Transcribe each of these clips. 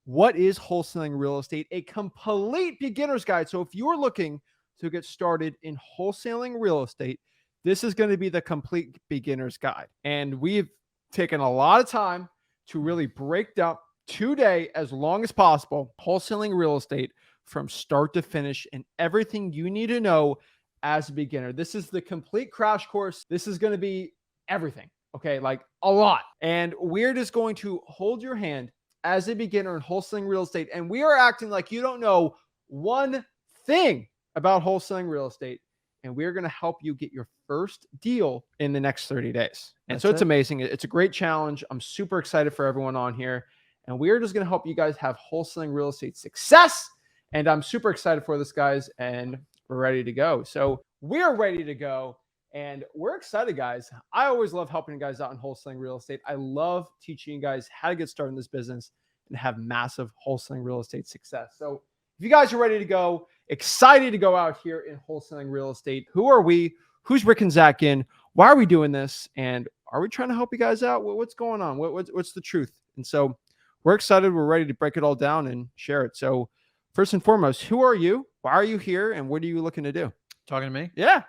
What is wholesaling real estate? A complete beginner's guide. So if you're looking to get started in wholesaling real estate, this is going to be the complete beginner's guide. And we've taken a lot of time to really break down today, as long as possible, wholesaling real estate from start to finish and everything you need to know as a beginner. This is the complete crash course. This is going to be everything. Okay, like a lot. And we're just going to hold your hand as a beginner in wholesaling real estate. And we are acting like you don't know one thing about wholesaling real estate. And we're going to help you get your first deal in the next 30 days. And so it's amazing. It's a great challenge. I'm super excited for everyone on here. And we're just going to help you guys have wholesaling real estate success. And I'm super excited for this, guys. And we're ready to go. So we're ready to go. And we're excited, guys. I always love helping you guys out in wholesaling real estate. I love teaching you guys how to get started in this business and have massive wholesaling real estate success. So if you guys are ready to go, excited to go out here in wholesaling real estate, who are we? Who's Rick and Zach in? Why are we doing this? And are we trying to help you guys out? What's going on? What's the truth? And so we're excited. We're ready to break it all down and share it. So first and foremost, who are you? Why are you here? And what are you looking to do? Talking to me? Yeah.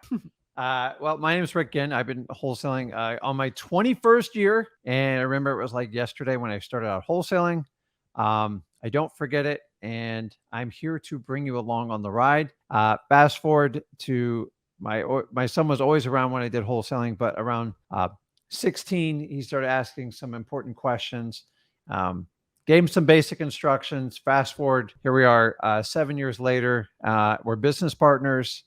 Well, my name is Rick Ginn. I've been wholesaling on my 21st year. And I remember it was like yesterday when I started out wholesaling. I don't forget it. And I'm here to bring you along on the ride. Fast forward to my son was always around when I did wholesaling, but around 16, he started asking some important questions. Gave him some basic instructions. Fast forward, here we are 7 years later. We're business partners.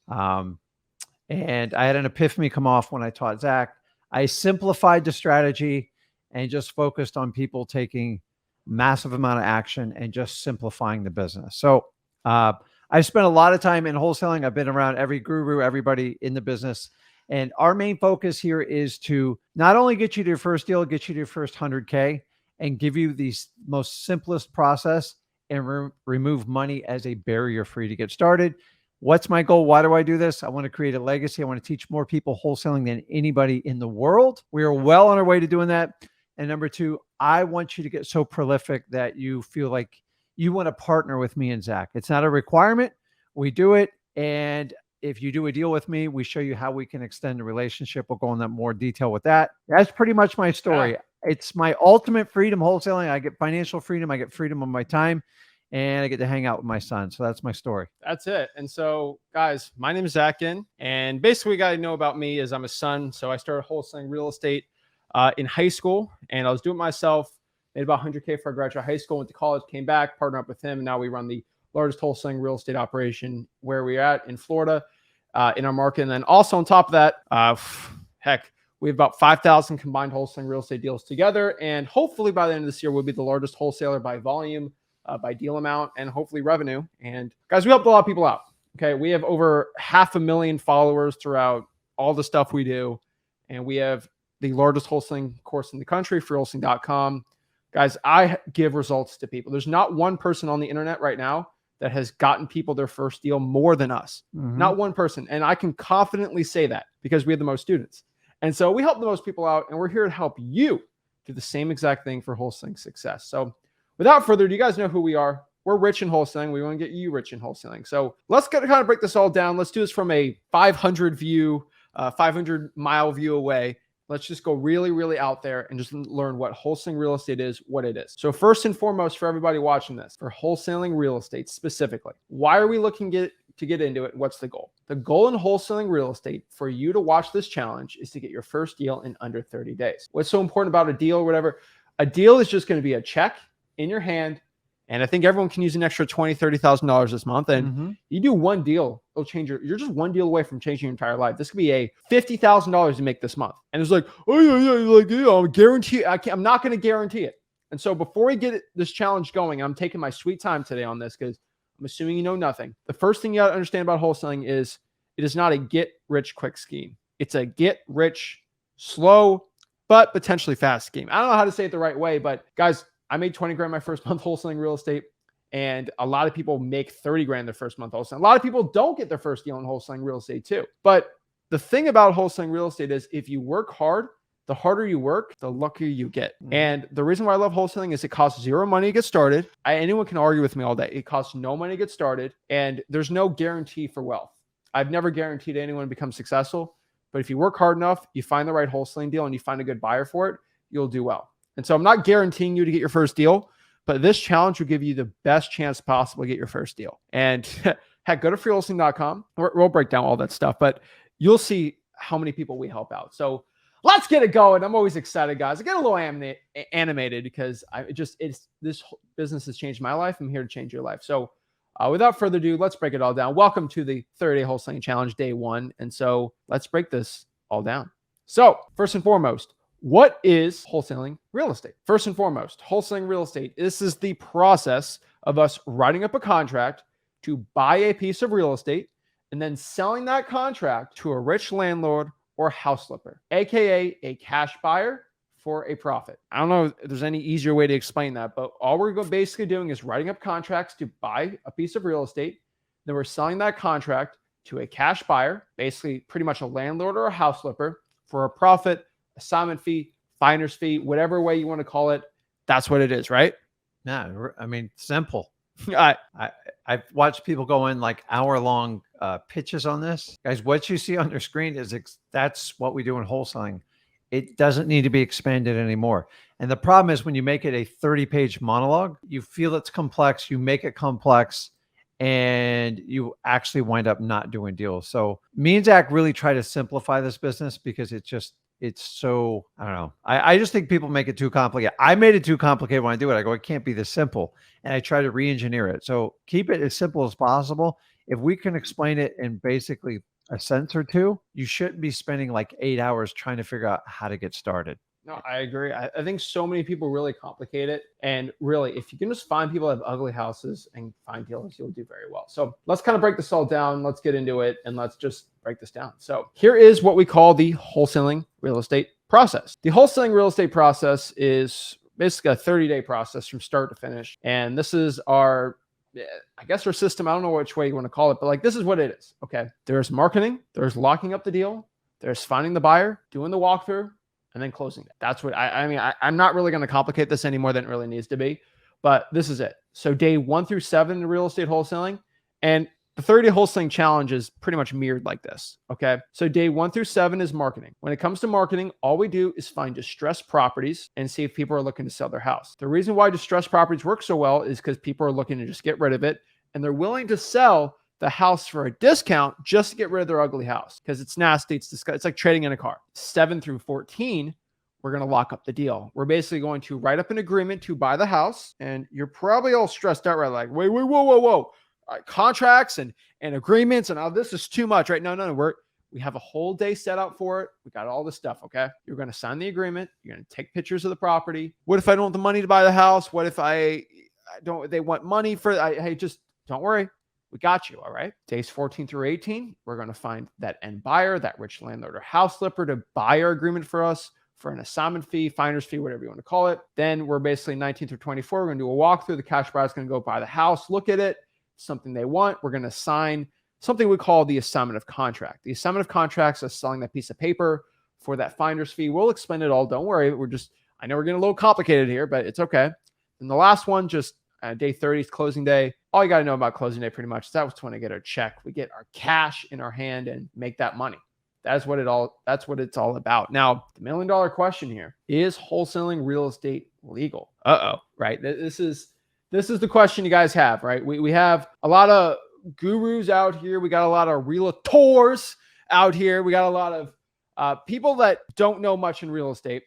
And I had an epiphany come off when I taught Zach. I simplified the strategy and just focused on people taking massive amount of action and just simplifying the business. So I spent a lot of time in wholesaling. I've been around every guru, everybody in the business. And our main focus here is to not only get you to your first deal, get you to your first 100K and give you the most simplest process and remove money as a barrier for you to get started. What's my goal? Why do I do this? I want to create a legacy. I want to teach more people wholesaling than anybody in the world. We are well on our way to doing that. And number two, I want you to get so prolific that you feel like you want to partner with me and Zach. It's not a requirement. We do it. And if you do a deal with me, we show you how we can extend the relationship. We'll go into more detail with that. That's pretty much my story. Yeah. It's my ultimate freedom wholesaling. I get financial freedom. I get freedom of my time. And I get to hang out with my son. So that's my story. That's it. And so, guys, my name is Zach Ginn. And basically, what you got to know about me is I'm a son. So I started wholesaling real estate in high school. And I was doing it myself. Made about 100K before I graduated high school. Went to college, came back, partnered up with him. And now we run the largest wholesaling real estate operation where we're at in Florida in our market. And then also on top of that, we have about 5,000 combined wholesaling real estate deals together. And hopefully by the end of this year, we'll be the largest wholesaler by volume, by deal amount, and hopefully revenue. And guys, we helped a lot of people out. Okay. We have over 500,000 followers throughout all the stuff we do. And we have the largest wholesaling course in the country, freewholesaling.com. Guys, I give results to people. There's not one person on the internet right now that has gotten people their first deal more than us. Mm-hmm. Not one person. And I can confidently say that because we have the most students. And so we help the most people out, and we're here to help you do the same exact thing for wholesaling success. So without further ado, you guys know who we are. We're rich in wholesaling. We want to get you rich in wholesaling. So let's kind of break this all down. Let's do this from a 500 mile view away. Let's just go really, really out there and just learn what wholesaling real estate is, what it is. So first and foremost, for everybody watching this, for wholesaling real estate specifically, why are we looking to get into it? What's the goal? The goal in wholesaling real estate for you to watch this challenge is to get your first deal in under 30 days. What's so important about a deal or whatever? A deal is just going to be a check in your hand. And I think everyone can use an extra $20,000, $30,000 this month. And you do one deal, it'll change you're just one deal away from changing your entire life. This could be a $50,000 to make this month. And it's like, I'm guarantee. I'm not going to guarantee it. And so before we get this challenge going, I'm taking my sweet time today on this because I'm assuming you know nothing. The first thing you got to understand about wholesaling is it is not a get rich quick scheme. It's a get rich slow, but potentially fast scheme. I don't know how to say it the right way, but guys, I made 20 grand my first month wholesaling real estate. And a lot of people make 30 grand their first month wholesaling. A lot of people don't get their first deal in wholesaling real estate too. But the thing about wholesaling real estate is if you work hard, the harder you work, the luckier you get. Mhm. And the reason why I love wholesaling is it costs zero money to get started. Anyone can argue with me all day. It costs no money to get started, and there's no guarantee for wealth. I've never guaranteed anyone to become successful, but if you work hard enough, you find the right wholesaling deal and you find a good buyer for it, you'll do well. And so I'm not guaranteeing you to get your first deal, but this challenge will give you the best chance possible to get your first deal. And heck, go to freewholesaling.com. We'll break down all that stuff, but you'll see how many people we help out. So let's get it going. I'm always excited, guys. I get a little animated because this business has changed my life. I'm here to change your life. So without further ado, let's break it all down. Welcome to the 30-day wholesaling challenge, day 1. And so let's break this all down. So first and foremost, what is wholesaling real estate? First and foremost, wholesaling real estate. This is the process of us writing up a contract to buy a piece of real estate and then selling that contract to a rich landlord or house flipper, aka a cash buyer for a profit. I don't know if there's any easier way to explain that, but all we're basically doing is writing up contracts to buy a piece of real estate. Then we're selling that contract to a cash buyer, basically pretty much a landlord or a house flipper, for a profit, assignment fee, finder's fee, whatever way you want to call it. That's what it is, right? Yeah, I mean, simple. I, I've watched people go in like hour-long pitches on this. Guys, what you see on your screen is that's what we do in wholesaling. It doesn't need to be expanded anymore. And the problem is when you make it a 30-page monologue, you feel it's complex, you make it complex, and you actually wind up not doing deals. So me and Zach really try to simplify this business because it's so, I don't know. I just think people make it too complicated. I made it too complicated when I do it. I go, it can't be this simple. And I try to re-engineer it. So keep it as simple as possible. If we can explain it in basically a sentence or two, you shouldn't be spending like 8 hours trying to figure out how to get started. No, I agree. I think so many people really complicate it. And really, if you can just find people that have ugly houses and find deals, you'll do very well. So let's kind of break this all down. Let's get into it and let's just break this down. So here is what we call the wholesaling real estate process. The wholesaling real estate process is basically a 30-day process from start to finish. And this is our system. I don't know which way you want to call it, but like, this is what it is. Okay. There's marketing, there's locking up the deal, there's finding the buyer, doing the walkthrough, and then closing it. That's what I'm not really going to complicate this any more than it really needs to be, but this is it. So day 1 through 7 in real estate wholesaling, and the 30-day wholesaling challenge is pretty much mirrored like this. Okay. So day 1 through 7 is marketing. When it comes to marketing, all we do is find distressed properties and see if people are looking to sell their house. The reason why distressed properties work so well is because people are looking to just get rid of it, and they're willing to sell the house for a discount just to get rid of their ugly house because it's nasty. It's like trading in a car. 7 through 14, we're going to lock up the deal. We're basically going to write up an agreement to buy the house, and you're probably all stressed out, right? Like, wait, whoa. Contracts and agreements and all this is too much, right? No. We have a whole day set out for it. We got all this stuff. Okay. You're going to sign the agreement. You're going to take pictures of the property. What if I don't have the money to buy the house? What if they want money for, hey, just don't worry. We got you. All right. Days 14 through 18, we're going to find that end buyer, that rich landlord or house flipper to buy our agreement for us for an assignment fee, finder's fee, whatever you want to call it. Then we're basically 19 through 24. We're going to do a walkthrough. The cash buyer is going to go buy the house, look at it, something they want. We're going to sign something we call the assignment of contract. The assignment of contracts is selling that piece of paper for that finder's fee. We'll explain it all. Don't worry. I know we're getting a little complicated here, but it's okay. And the last one, just day 30 is closing day. All you got to know about closing day pretty much is that's when I get our check. We get our cash in our hand and make that money. That's what it's all about. Now, the $1 million question here is wholesaling real estate legal? Right? This is the question you guys have, right? We have a lot of gurus out here. We got a lot of realtors out here. We got a lot of people that don't know much in real estate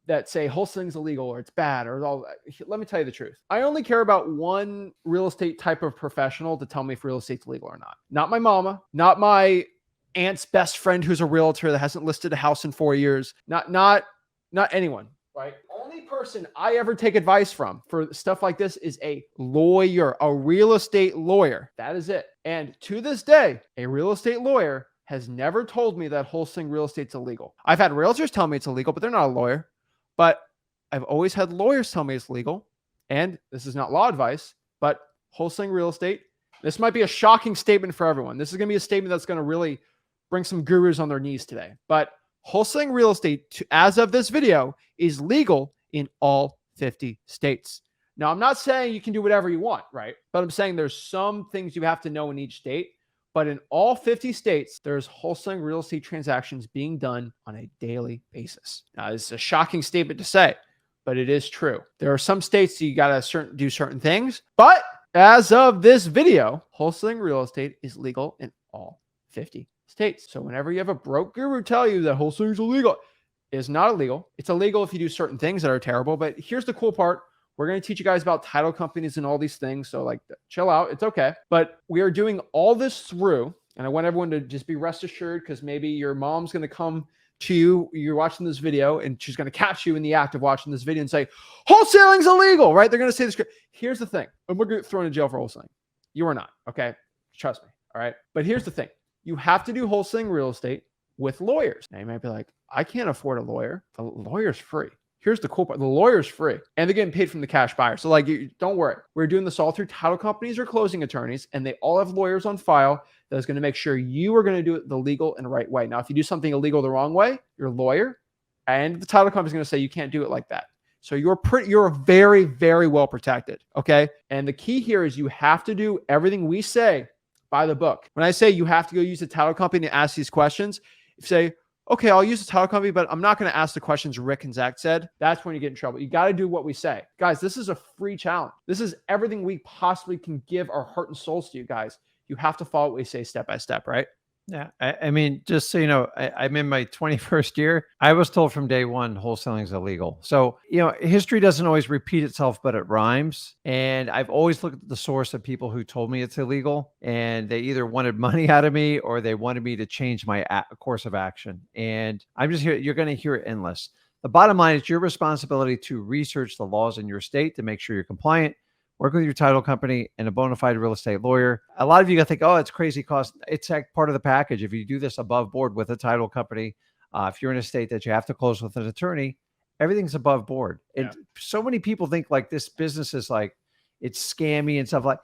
that say wholesaling's illegal or it's bad or all that. Let me tell you the truth. I only care about one real estate type of professional to tell me if real estate's legal or not. Not my mama, not my aunt's best friend who's a realtor that hasn't listed a house in 4 years. Not anyone, right? Only person I ever take advice from for stuff like this is a lawyer, a real estate lawyer. That is it. And to this day, a real estate lawyer has never told me that wholesaling real estate's illegal. I've had realtors tell me it's illegal, but they're not a lawyer. But I've always had lawyers tell me it's legal. And this is not law advice, but wholesaling real estate. This might be a shocking statement for everyone. This is going to be a statement that's going to really bring some gurus on their knees today. But wholesaling real estate, as of this video, is legal in all 50 states. Now, I'm not saying you can do whatever you want, right? But I'm saying there's some things you have to know in each state. But in all 50 states, there's wholesaling real estate transactions being done on a daily basis. Now, it's a shocking statement to say, but it is true. There are some states that you got to do certain things. But as of this video, wholesaling real estate is legal in all 50 states. So whenever you have a broke guru tell you that wholesaling is illegal, it's not illegal. It's illegal if you do certain things that are terrible. But here's the cool part. We're going to teach you guys about title companies and all these things. So like, chill out. It's okay. But we are doing all this through, and I want everyone to just be rest assured, because maybe your mom's going to come to you, you're watching this video, and she's going to catch you in the act of watching this video and say, wholesaling's illegal, right? They're going to say this. Here's the thing. And we're going to throw in jail for wholesaling. You are not. Okay. Trust me. All right. But here's the thing. You have to do wholesaling real estate with lawyers. Now you might be like, I can't afford a lawyer. The lawyer's free. Here's the cool part. The lawyer's free, and they're getting paid from the cash buyer. So like, don't worry. We're doing this all through title companies or closing attorneys, and they all have lawyers on file that's going to make sure you are going to do it the legal and right way. Now, if you do something illegal the wrong way, your lawyer and the title company is going to say you can't do it like that. So you're very, very well protected. Okay. And the key here is you have to do everything we say by the book. When I say you have to go use the title company to ask these questions, if you say, okay, I'll use the title company, but I'm not going to ask the questions Rick and Zach said, that's when you get in trouble. You got to do what we say. Guys, this is a free challenge. This is everything we possibly can give our heart and souls to you guys. You have to follow what we say step by step, right? Yeah. I mean, just so you know, I'm in my 21st year. I was told from day one, wholesaling is illegal. So, history doesn't always repeat itself, but it rhymes. And I've always looked at the source of people who told me it's illegal, and they either wanted money out of me or they wanted me to change my course of action. And I'm just here. You're going to hear it endless. The bottom line is your responsibility to research the laws in your state to make sure you're compliant. Work with your title company and a bona fide real estate lawyer. A lot of you think, oh, it's crazy cost. It's like part of the package. If you do this above board with a title company, if you're in a state that you have to close with an attorney, everything's above board. And so many people think like this business is like, it's scammy and stuff like,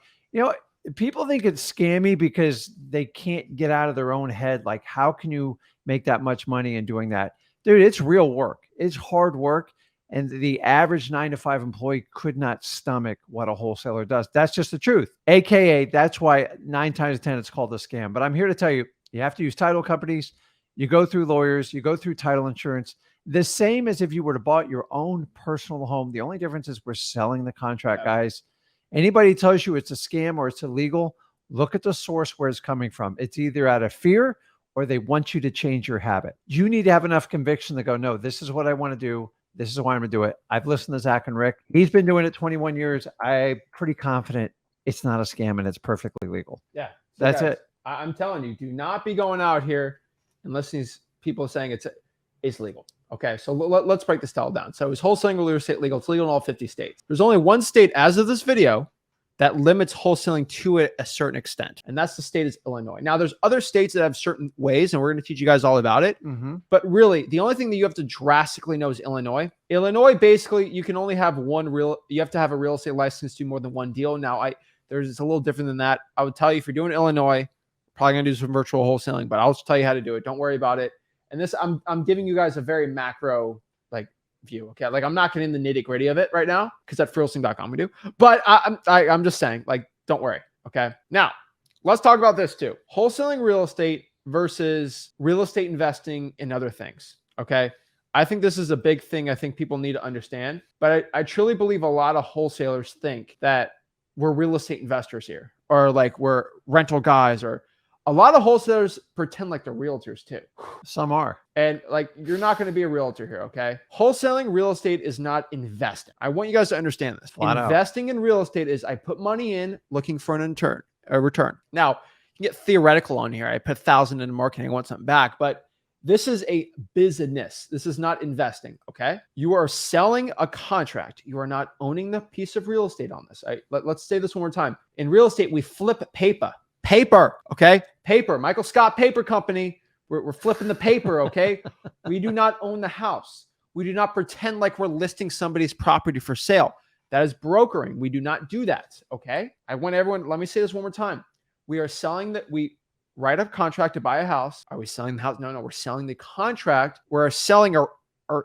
people think it's scammy because they can't get out of their own head. Like, how can you make that much money in doing that? Dude, it's real work. It's hard work. And the average 9-to-5 employee could not stomach what a wholesaler does. That's just the truth. AKA, that's why 9 times 10 it's called a scam. But I'm here to tell you, you have to use title companies. You go through lawyers. You go through title insurance. The same as if you were to bought your own personal home. The only difference is we're selling the contract, guys. Anybody tells you it's a scam or it's illegal, look at the source where it's coming from. It's either out of fear or they want you to change your habit. You need to have enough conviction to go, no, this is what I want to do. This is why I'm going to do it. I've listened to Zach and Rick. He's been doing it 21 years. I'm pretty confident it's not a scam and it's perfectly legal. Yeah. So that's it. I'm telling you, do not be going out here and listening to people saying it's legal. Okay. So let's break this all down. So is wholesaling real estate legal? It's legal in all 50 states. There's only one state as of this video that limits wholesaling to a certain extent. And that's the state is Illinois. Now there's other states that have certain ways, and we're going to teach you guys all about it. But really the only thing that you have to drastically know is Illinois. Illinois, basically you can only have you have to have a real estate license to do more than one deal. Now it's a little different than that. I would tell you if you're doing Illinois, probably going to do some virtual wholesaling, but I'll just tell you how to do it. Don't worry about it. And this, I'm giving you guys a very macro view. Okay. Like I'm not getting in the nitty gritty of it right now because at freeholding.com we do, but I'm just saying, like, don't worry. Okay. Now let's talk about this too. Wholesaling real estate versus real estate investing in other things. Okay. I think this is a big thing. I think people need to understand, but I truly believe a lot of wholesalers think that we're real estate investors here, or like we're rental guys, or a lot of wholesalers pretend like they're realtors too. Some are. And like, you're not going to be a realtor here, okay? Wholesaling real estate is not investing. I want you guys to understand this. Investing in real estate is I put money in looking for a return. Now, you get theoretical on here. I put 1,000 in marketing. I want something back. But this is a business. This is not investing, okay? You are selling a contract. You are not owning the piece of real estate on this. Let's say this one more time. In real estate, we flip paper, okay? Paper, Michael Scott Paper Company. We're flipping the paper, okay? We do not own the house. We do not pretend like we're listing somebody's property for sale. That is brokering. We do not do that, okay? I want everyone, let me say this one more time. We are selling that write up contract to buy a house. Are we selling the house? No, we're selling the contract. We're selling our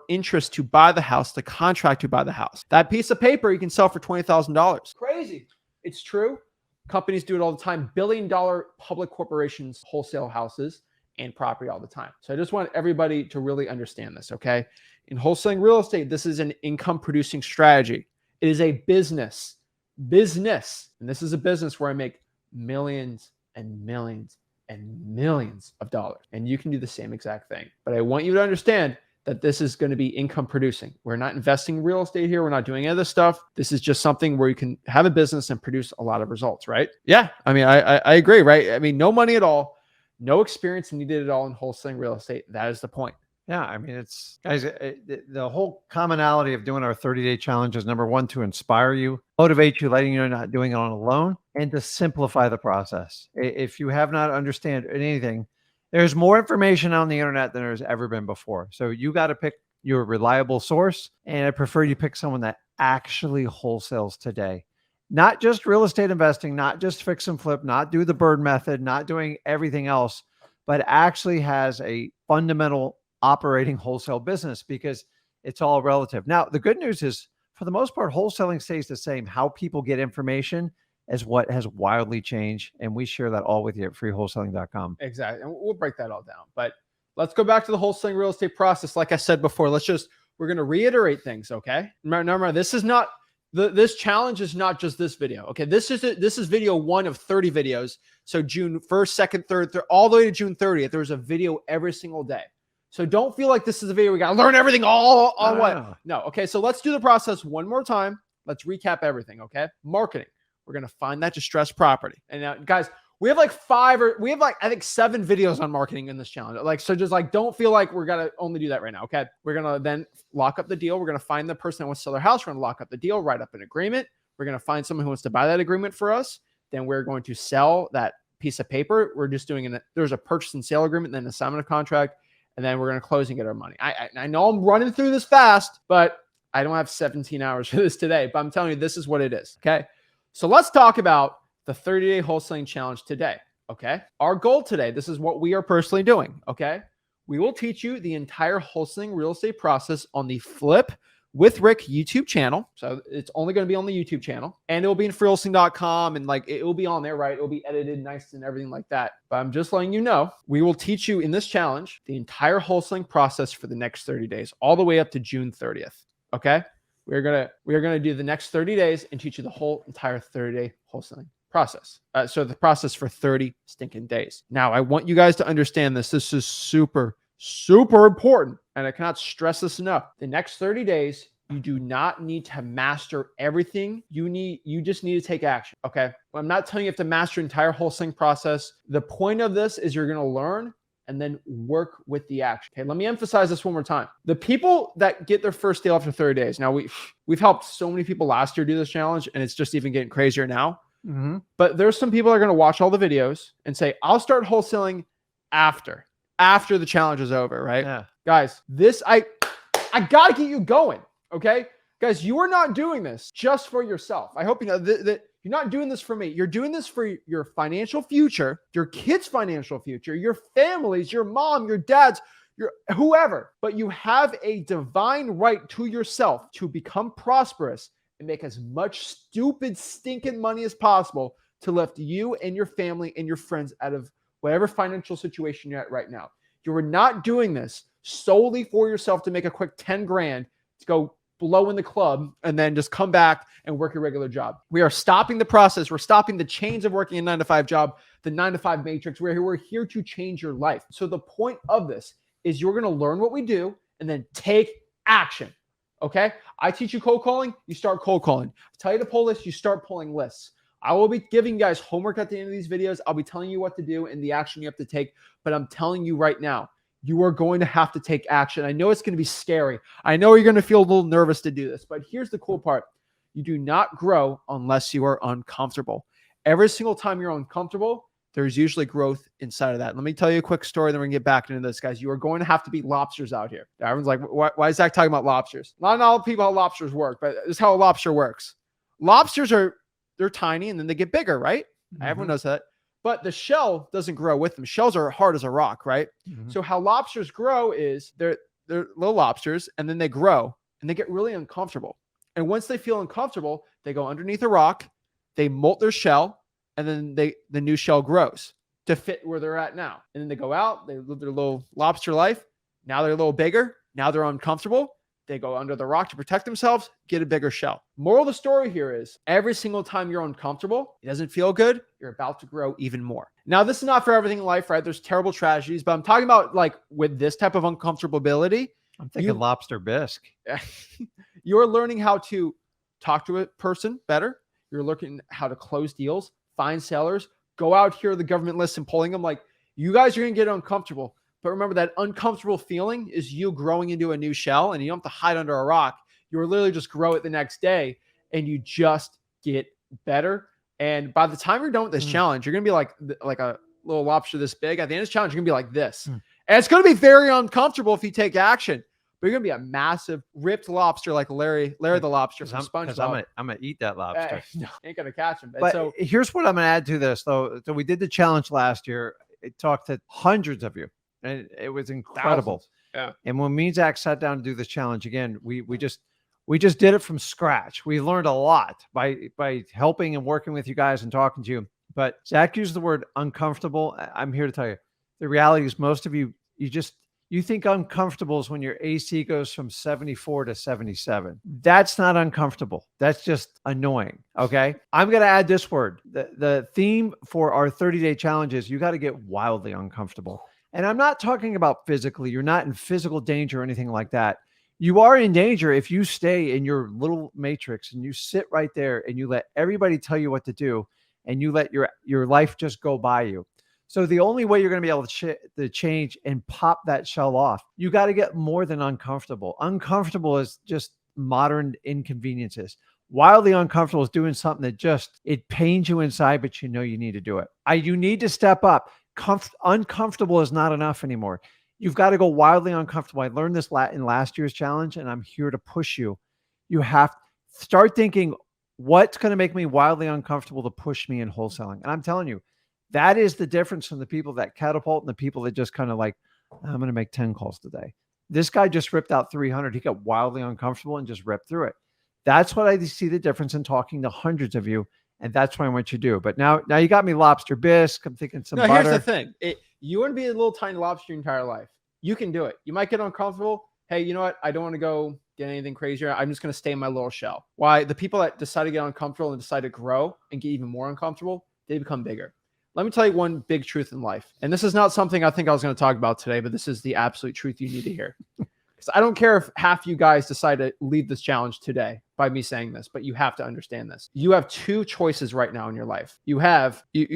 interest to buy the house, the contract to buy the house. That piece of paper you can sell for $20,000. Crazy. It's true. Companies do it all the time. $billion public corporations wholesale houses and property all the time. So I just want everybody to really understand this, okay? In wholesaling real estate, this is an income producing strategy. It is a business. And this is a business where I make millions and millions and millions of dollars. And you can do the same exact thing. But I want you to understand that this is going to be income producing. We're not investing in real estate here. We're not doing any of this stuff. This is just something where you can have a business and produce a lot of results, right? Yeah. I mean, I agree, right? I mean, no money at all, no experience needed at all in wholesaling real estate. That is the point. Yeah, I mean, it's guys, the whole commonality of doing our 30-day challenge is number one, to inspire you, motivate you, letting you know you're not doing it on alone, and to simplify the process. If you have not understand anything, there's more information on the internet than there's ever been before. So you got to pick your reliable source, and I prefer you pick someone that actually wholesales today. Not just real estate investing, not just fix and flip, not do the bird method, not doing everything else, but actually has a fundamental operating wholesale business, because it's all relative. Now, the good news is, for the most part, wholesaling stays the same. How people get information is what has wildly changed. And we share that all with you at freewholesaling.com. Exactly. And we'll break that all down. But let's go back to the wholesaling real estate process. Like I said before, we're going to reiterate things. Okay. Remember, this is not this challenge is not just this video. Okay. This is video 1 of 30 videos. So June 1st, 2nd, 3rd, all the way to June 30th, there's a video every single day. So don't feel like this is a video we got to learn everything all on what. No. Okay. So let's do the process one more time. Let's recap everything. Okay. Marketing. We're going to find that distressed property. And now, guys, we have like I think 7 videos on marketing in this challenge. So just don't feel like we're going to only do that right now. Okay. We're going to then lock up the deal. We're going to find the person that wants to sell their house. We're going to lock up the deal, write up an agreement. We're going to find someone who wants to buy that agreement for us. Then we're going to sell that piece of paper. We're just doing there's a purchase and sale agreement, then an assignment of contract. And then we're going to close and get our money. I know I'm running through this fast, but I don't have 17 hours for this today. But I'm telling you, this is what it is. Okay. So let's talk about the 30-day wholesaling challenge today. Okay. Our goal today, this is what we are personally doing. Okay. We will teach you the entire wholesaling real estate process on the Flip with Rick YouTube channel. So it's only going to be on the YouTube channel, and it will be in freewholesaling.com, and it will be on there, right? It will be edited nice and everything like that. But I'm just letting you know, we will teach you in this challenge the entire wholesaling process for the next 30 days, all the way up to June 30th. Okay. We are going to do the next 30 days and teach you the whole entire 30-day wholesaling process. So the process for 30 stinking days. Now, I want you guys to understand this. This is super, super important. And I cannot stress this enough. The next 30 days, you do not need to master everything. You just need to take action. Okay. Well, I'm not telling you have to master the entire wholesaling process. The point of this is you're going to learn and then work with the action. Okay. Let me emphasize this one more time. The people that get their first deal after 30 days. Now we've helped so many people last year do this challenge, and it's just even getting crazier now. Mm-hmm. But there's some people that are going to watch all the videos and say, I'll start wholesaling after the challenge is over. Right. Yeah. Guys, I got to get you going. Okay. Guys, you are not doing this just for yourself. I hope you know that you're not doing this for me. You're doing this for your financial future, your kids' financial future, your families, your mom, your dad's, your whoever. But you have a divine right to yourself to become prosperous and make as much stupid, stinking money as possible to lift you and your family and your friends out of whatever financial situation you're at right now. You are not doing this solely for yourself to make a quick 10 grand to go blow in the club and then just come back and work your regular job. We are stopping the process. We're stopping the chains of working a 9-to-5 job, the 9-to-5 matrix. We're here to change your life. So the point of this is you're going to learn what we do and then take action. Okay. I teach you cold calling. You start cold calling. I tell you to pull lists. You start pulling lists. I will be giving you guys homework at the end of these videos. I'll be telling you what to do and the action you have to take, but I'm telling you right now, you are going to have to take action. I know it's going to be scary. I know you're going to feel a little nervous to do this, but here's the cool part. You do not grow unless you are uncomfortable. Every single time you're uncomfortable, there's usually growth inside of that. Let me tell you a quick story, then we're going to get back into this, guys. You are going to have to be lobsters out here. Everyone's like, why is Zach talking about lobsters? Not all people how lobsters work, but this is how a lobster works. Lobsters they're tiny and then they get bigger, right? Mm-hmm. Everyone knows that. but the shell doesn't grow with them. Shells are hard as a rock, right? Mhm. So how lobsters grow is they're little lobsters, and then they grow and they get really uncomfortable. And once they feel uncomfortable, they go underneath a rock, they molt their shell, and then the new shell grows to fit where they're at now. And then they go out, they live their little lobster life. Now they're a little bigger. Now they're uncomfortable. They go under the rock to protect themselves, get a bigger shell. Moral of the story here is every single time you're uncomfortable, it doesn't feel good, you're about to grow even more. Now, this is not for everything in life, right? There's terrible tragedies, but I'm talking about like with this type of uncomfortability, I'm thinking lobster bisque. you're learning how to talk to a person better. You're learning how to close deals, find sellers, go out here the government lists and pulling them. Like, you guys are going to get uncomfortable. But remember, that uncomfortable feeling is you growing into a new shell, and you don't have to hide under a rock. You literally just grow it the next day, and you just get better. And by the time you're done with this challenge, you're going to be like a little lobster this big. At the end of this challenge, you're going to be like this. And it's going to be very uncomfortable if you take action. But you're going to be a massive ripped lobster like Larry the lobster from SpongeBob. I'm gonna eat that lobster. No, ain't going to catch him. But so here's what I'm gonna add to this, though. So we did the challenge last year. It talked to hundreds of you, and it was incredible. thousands. Yeah. And when me and Zach sat down to do this challenge again, we just did it from scratch. We learned a lot by helping and working with you guys and talking to you. But Zach used the word uncomfortable. I'm here to tell you, the reality is most of you you think uncomfortable is when your AC goes from 74 to 77. That's not uncomfortable. That's just annoying. Okay. I'm going to add this word. The theme for our 30-day challenge is you got to get wildly uncomfortable. And I'm not talking about physically. You're not in physical danger or anything like that. You are in danger if you stay in your little matrix and you sit right there and you let everybody tell you what to do and you let your life just go by you. So the only way you're going to be able to change and pop that shell off, you got to get more than uncomfortable. Uncomfortable is just modern inconveniences. Wildly uncomfortable is doing something that it pains you inside, but you know you need to do it. You need to step up. Uncomfortable is not enough anymore. You've got to go wildly uncomfortable. I learned this in last year's challenge, and I'm here to push you. You have to start thinking, what's going to make me wildly uncomfortable to push me in wholesaling? And I'm telling you, that is the difference from the people that catapult and the people that just kind of like, I'm going to make 10 calls today. This guy just ripped out 300. He got wildly uncomfortable and just ripped through it. That's what I see the difference in talking to hundreds of you. And that's what I want you to do. But now you got me lobster bisque. I'm thinking some butter. Here's the thing. You want to be a little tiny lobster your entire life. You can do it. You might get uncomfortable. Hey, you know what? I don't want to go get anything crazier. I'm just going to stay in my little shell. Why? The people that decide to get uncomfortable and decide to grow and get even more uncomfortable, they become bigger. Let me tell you one big truth in life. And this is not something I think I was going to talk about today, but this is the absolute truth you need to hear. Because I don't care if half you guys decide to leave this challenge today by me saying this, but you have to understand this. You have two choices right now in your life. You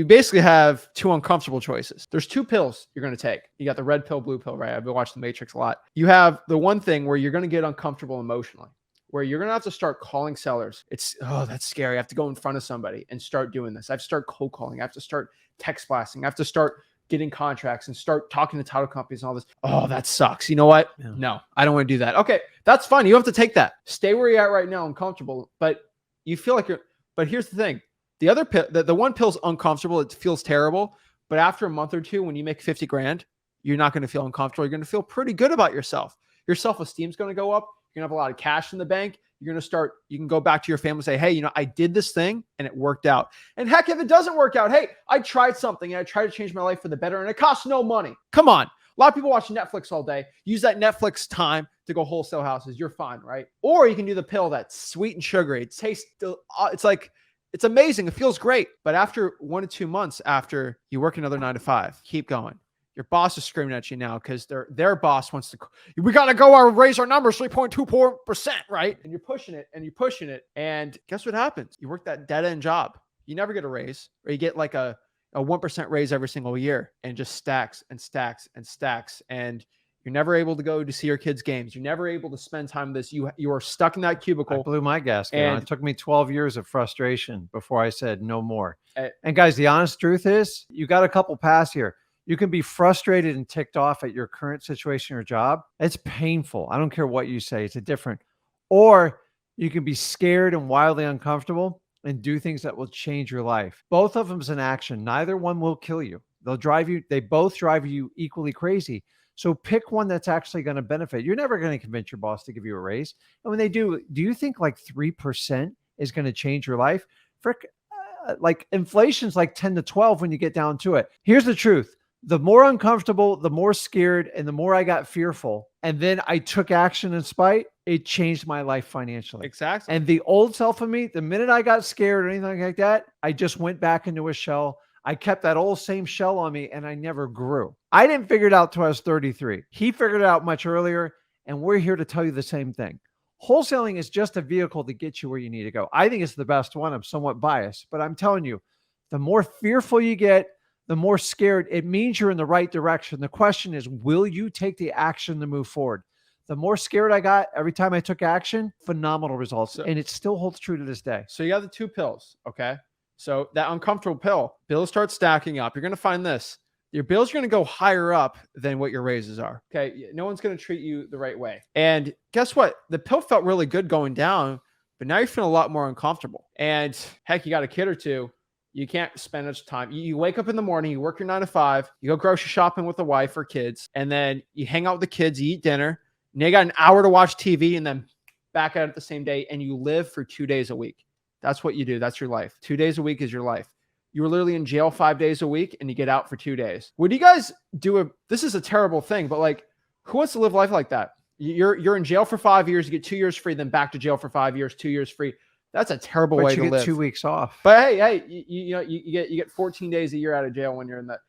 basically have two uncomfortable choices. There's two pills you're going to take. You got the red pill, blue pill, right? I've been watching The Matrix a lot. You have the one thing where you're going to get uncomfortable emotionally, where you're going to have to start calling sellers. That's scary. I have to go in front of somebody and start doing this. I have to start cold calling. I have to start text blasting. I have to start getting contracts and start talking to title companies and all this. Oh, that sucks. You know what? Yeah. No, I don't want to do that. Okay, that's fine. You don't have to take that. Stay where you're at right now, uncomfortable, but you feel like but here's the thing. The other pill, the one pill's uncomfortable. It feels terrible. But after a month or two, when you make 50 grand, you're not going to feel uncomfortable. You're going to feel pretty good about yourself. Your self-esteem is going to go up. You're going to have a lot of cash in the bank. You're going to you can go back to your family and say, hey, I did this thing and it worked out. And heck, if it doesn't work out, hey, I tried something and I tried to change my life for the better and it costs no money. Come on. A lot of people watch Netflix all day. Use that Netflix time to go wholesale houses. You're fine, right? Or you can do the pill that's sweet and sugary. It tastes, it's amazing. It feels great. But after 1 to 2 months after you work another 9 to 5, keep going. Your boss is screaming at you now because their boss wants to, we got to raise our numbers 3.24%, right? And you're pushing it and you're pushing it. And guess what happens? You work that dead end job. You never get a raise, or you get like a 1% raise every single year, and just stacks and stacks and stacks. And you're never able to go to see your kids' games. You're never able to spend time with this. You are stuck in that cubicle. I blew my gasket. And it took me 12 years of frustration before I said no more. And guys, the honest truth is you got a couple paths here. You can be frustrated and ticked off at your current situation or job. It's painful. I don't care what you say. It's a different. Or you can be scared and wildly uncomfortable, and do things that will change your life. Both of them's an action. Neither one will kill you. They both drive you equally crazy. So pick one that's actually going to benefit. You're never going to convince your boss to give you a raise. And when they do you think like 3% is going to change your life? Frick, like inflation's like 10 to 12 when you get down to it. Here's the truth. The more uncomfortable, the more scared, and the more I got fearful. And then I took action in spite, it changed my life financially. Exactly. And the old self of me, the minute I got scared or anything like that, I just went back into a shell. I kept that old same shell on me and I never grew. I didn't figure it out till I was 33. He figured it out much earlier. And we're here to tell you the same thing. Wholesaling is just a vehicle to get you where you need to go. I think it's the best one. I'm somewhat biased, but I'm telling you, the more fearful you get, the more scared, it means you're in the right direction. The question is, will you take the action to move forward? The more scared I got every time I took action, phenomenal results. And it still holds true to this day. So you got the 2 pills. Okay. So that uncomfortable bills start stacking up. You're going to find this. Your bills are going to go higher up than what your raises are. Okay. No one's going to treat you the right way. And guess what? The pill felt really good going down, but now you're feeling a lot more uncomfortable. And heck, you got a kid or two. You can't spend much time. You wake up in the morning, you work your 9 to 5, you go grocery shopping with the wife or kids, and then you hang out with the kids, you eat dinner, and you got an hour to watch TV and then back at it the same day, and you live for 2 days a week. That's what you do. That's your life. 2 days a week is your life. You were literally in jail 5 days a week and you get out for 2 days. Would you guys this is a terrible thing, but like, who wants to live life like that? You're in jail for 5 years, you get 2 years free, then back to jail for 5 years, 2 years free. That's a terrible way to live. You get 2 weeks off. But hey, you get 14 days a year out of jail when you're in that.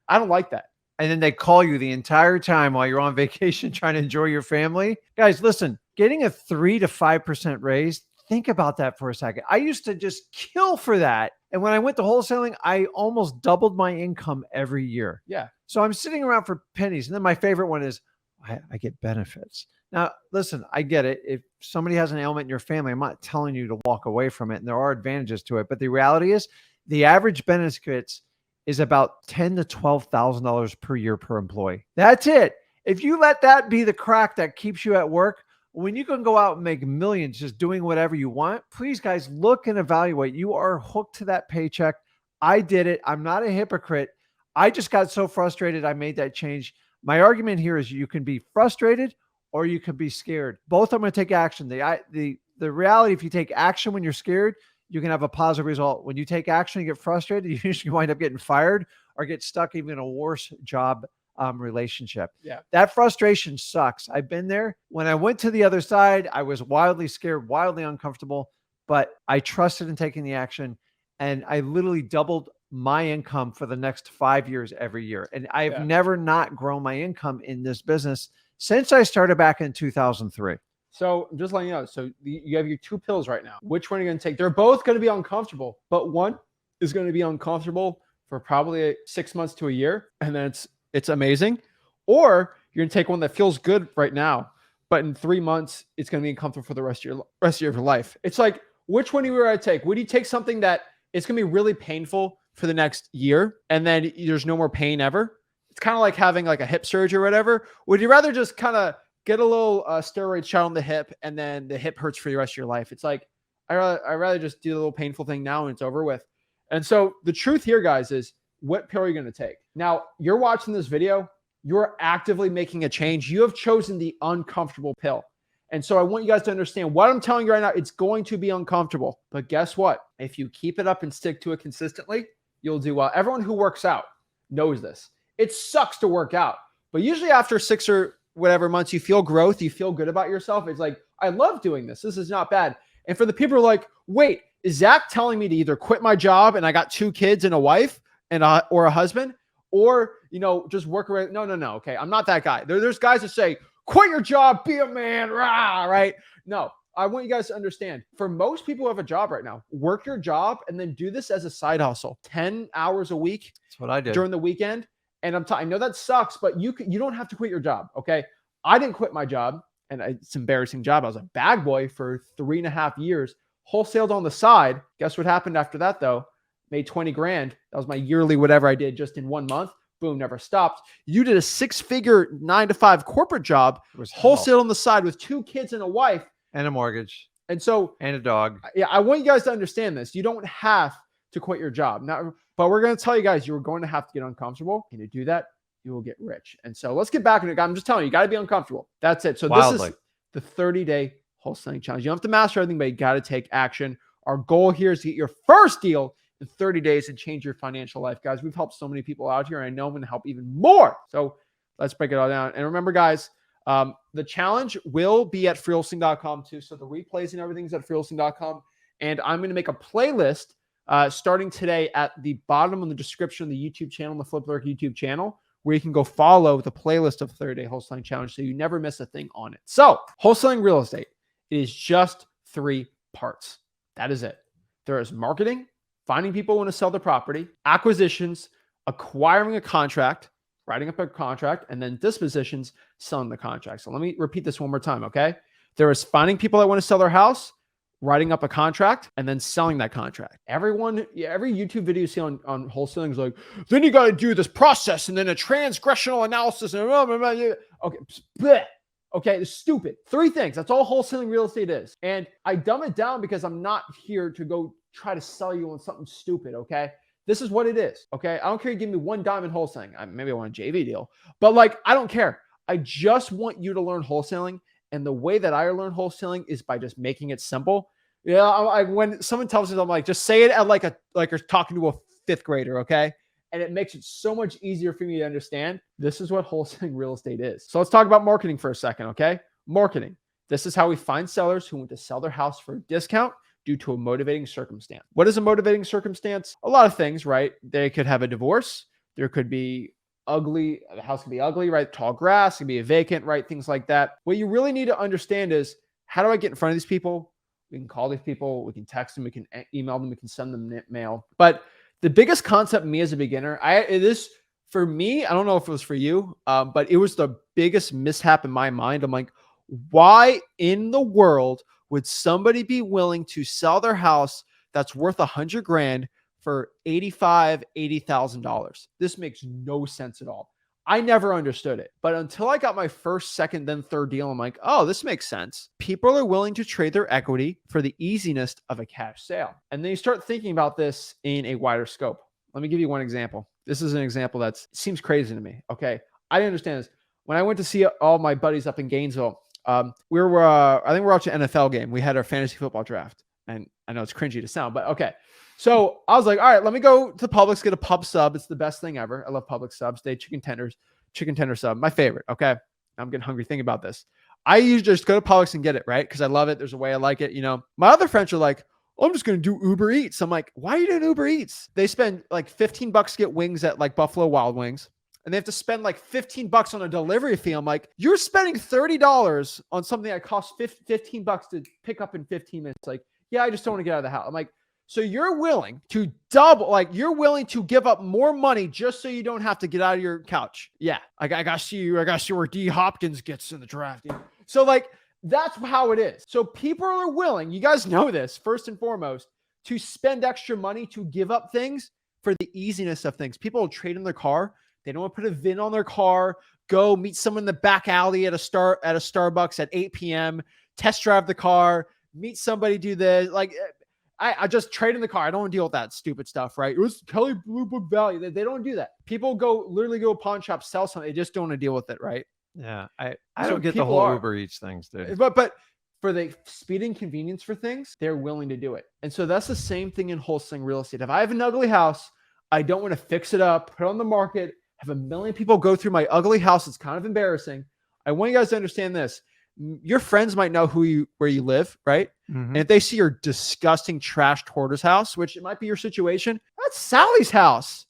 I don't like that. And then they call you the entire time while you're on vacation trying to enjoy your family. Guys, listen, getting a 3 to 5% raise, think about that for a second. I used to just kill for that. And when I went to wholesaling, I almost doubled my income every year. Yeah. So I'm sitting around for pennies. And then my favorite one is I get benefits. Now, listen, I get it. If somebody has an ailment in your family, I'm not telling you to walk away from it. And there are advantages to it. But the reality is the average benefits is about $10,000 to $12,000 per year per employee. That's it. If you let that be the crack that keeps you at work, when you can go out and make millions just doing whatever you want, please, guys, look and evaluate. You are hooked to that paycheck. I did it. I'm not a hypocrite. I just got so frustrated. I made that change. My argument here is you can be frustrated or you can be scared. Both are going to take action. The reality, if you take action when you're scared, you can have a positive result. When you take action and get frustrated, you usually wind up getting fired or get stuck even in a worse job relationship. Yeah. That frustration sucks. I've been there. When I went to the other side, I was wildly scared, wildly uncomfortable, but I trusted in taking the action. And I literally doubled my income for the next 5 years every year. And I've never not grown my income in this business since I started back in 2003. So just letting you know, so you have your 2 pills right now. Which one are you going to take? They're both going to be uncomfortable, but one is going to be uncomfortable for probably 6 months to a year. And then it's amazing. Or you're going to take one that feels good right now, but in 3 months, it's going to be uncomfortable for the rest of your life. It's like, which one do you take? Would you take something that it's going to be really painful for the next year and then there's no more pain ever? It's kind of like having like a hip surgery or whatever. Would you rather just kind of get a little steroid shot on the hip and then the hip hurts for the rest of your life? It's like, I'd rather just do the little painful thing now and it's over with. And so the truth here, guys, is what pill are you going to take? Now, you're watching this video. You're actively making a change. You have chosen the uncomfortable pill. And so I want you guys to understand what I'm telling you right now. It's going to be uncomfortable. But guess what? If you keep it up and stick to it consistently, you'll do well. Everyone who works out knows this. It sucks to work out. But usually after 6 or whatever months, you feel growth. You feel good about yourself. It's like, I love doing this. This is not bad. And for the people who are like, wait, is Zach telling me to either quit my job and I got 2 kids and a wife and or a husband, or, just work around? No. Okay. I'm not that guy. There's guys that say, quit your job, be a man, rah, right? No, I want you guys to understand, for most people who have a job right now, work your job and then do this as a side hustle, 10 hours a week. That's what I did during the weekend. And I know that sucks, but you don't have to quit your job. Okay. I didn't quit my job, and it's an embarrassing job. I was a bag boy for 3.5 years, wholesaled on the side. Guess what happened after that though? Made 20 grand. That was my yearly, whatever I did just in 1 month. Boom, never stopped. You did a 6-figure 9 to 5 corporate job, wholesale on the side with 2 kids and a wife and a mortgage. And so, And a dog. yeah, I want you guys to understand this. You don't have to quit your job. Now, but we're going to tell you guys you're going to have to get uncomfortable. And to do that, you will get rich. And so let's get back into it. I'm just telling you, you got to be uncomfortable. That's it. So Wildly. this is the 30-day wholesaling challenge. You don't have to master everything, but you got to take action. Our goal here is to get your first deal in 30 days and change your financial life. Guys, we've helped so many people out here, and I know I'm going to help even more. So let's break it all down. And remember, guys, the challenge will be at freewholesaling.com too. So the replays and everything's at freewholesaling.com. And I'm going to make a playlist starting today at the bottom of the description of the YouTube channel, the Flip Lurk YouTube channel, where you can go follow the playlist of 30-day wholesaling challenge so you never miss a thing on it. So wholesaling real estate, it is just 3 parts. That is it. There is marketing, finding people who want to sell their property, acquisitions, acquiring a contract, writing up a contract, and then dispositions, selling the contract. So let me repeat this one more time, okay? There is finding people that want to sell their house, writing up a contract, and then selling that contract. Every YouTube video you see on wholesaling is like, then you got to do this process and then a transgressional analysis. And blah, blah, blah. Okay. Bleh. Okay. It's stupid. 3 things. That's all wholesaling real estate is. And I dumb it down because I'm not here to go try to sell you on something stupid. Okay. This is what it is. Okay. I don't care. You give me $1 in wholesaling. Maybe I want a JV deal, but like, I don't care. I just want you to learn wholesaling. And the way that I learn wholesaling is by just making it simple. Yeah, when someone tells me, I'm like, just say it at like you're talking to a 5th grader, okay? And it makes it so much easier for me to understand. This is what wholesaling real estate is. So let's talk about marketing for a second, okay? Marketing. This is how we find sellers who want to sell their house for a discount due to a motivating circumstance. What is a motivating circumstance? A lot of things, right? They could have a divorce. There could be ugly, the house can be ugly, right? Tall grass, can be a vacant, right? Things like that. What you really need to understand is, how do I get in front of these people? We can call these people, we can text them, we can email them, we can send them mail. But the biggest concept me as a beginner, for me, I don't know if it was for you, but it was the biggest mishap in my mind. I'm like, why in the world would somebody be willing to sell their house that's worth $100 grand for $80,000? This makes no sense at all. I never understood it, but until I got my first, second, then third deal, I'm like, oh, this makes sense. People are willing to trade their equity for the easiness of a cash sale. And then you start thinking about this in a wider scope. Let me give you one example. This is an example that seems crazy to me. Okay. I didn't understand this. When I went to see all my buddies up in Gainesville, I think we were watching an NFL game. We had our fantasy football draft, and I know it's cringy to sound, but okay. So I was like, all right, let me go to Publix, get a pub sub. It's the best thing ever. I love Publix subs. They chicken tender sub, my favorite. Okay. I'm getting hungry thinking about this. I usually just go to Publix and get it, right? Because I love it. There's a way I like it. You know, my other friends are like, oh, I'm just going to do Uber Eats. I'm like, why are you doing Uber Eats? They spend like $15 to get wings at like Buffalo Wild Wings, and they have to spend like $15 on a delivery fee. I'm like, you're spending $30 on something that costs $15 to pick up in 15 minutes. Like, yeah, I just don't want to get out of the house. I'm like, so you're willing to you're willing to give up more money just so you don't have to get out of your couch. Yeah. I got to see where D Hopkins gets in the draft. So like, that's how it is. So people are willing, you guys know this, first and foremost, to spend extra money to give up things for the easiness of things. People will trade in their car. They don't want to put a VIN on their car, go meet someone in the back alley at a Starbucks at 8 p.m., test drive the car, meet somebody, do this. Like, I just trade in the car. I don't want to deal with that stupid stuff, right? It was Kelly Blue Book Valley. They don't do that. People literally go to a pawn shop, sell something. They just don't want to deal with it, right? Yeah. I don't get the whole Uber Eats things, dude. But for the speed and convenience for things, they're willing to do it. And so that's the same thing in wholesaling real estate. If I have an ugly house, I don't want to fix it up, put it on the market, have a million people go through my ugly house. It's kind of embarrassing. I want you guys to understand this. Your friends might know where you live, right? Mm-hmm. And if they see your disgusting trashed hoarder's house, which it might be your situation, that's Sally's house.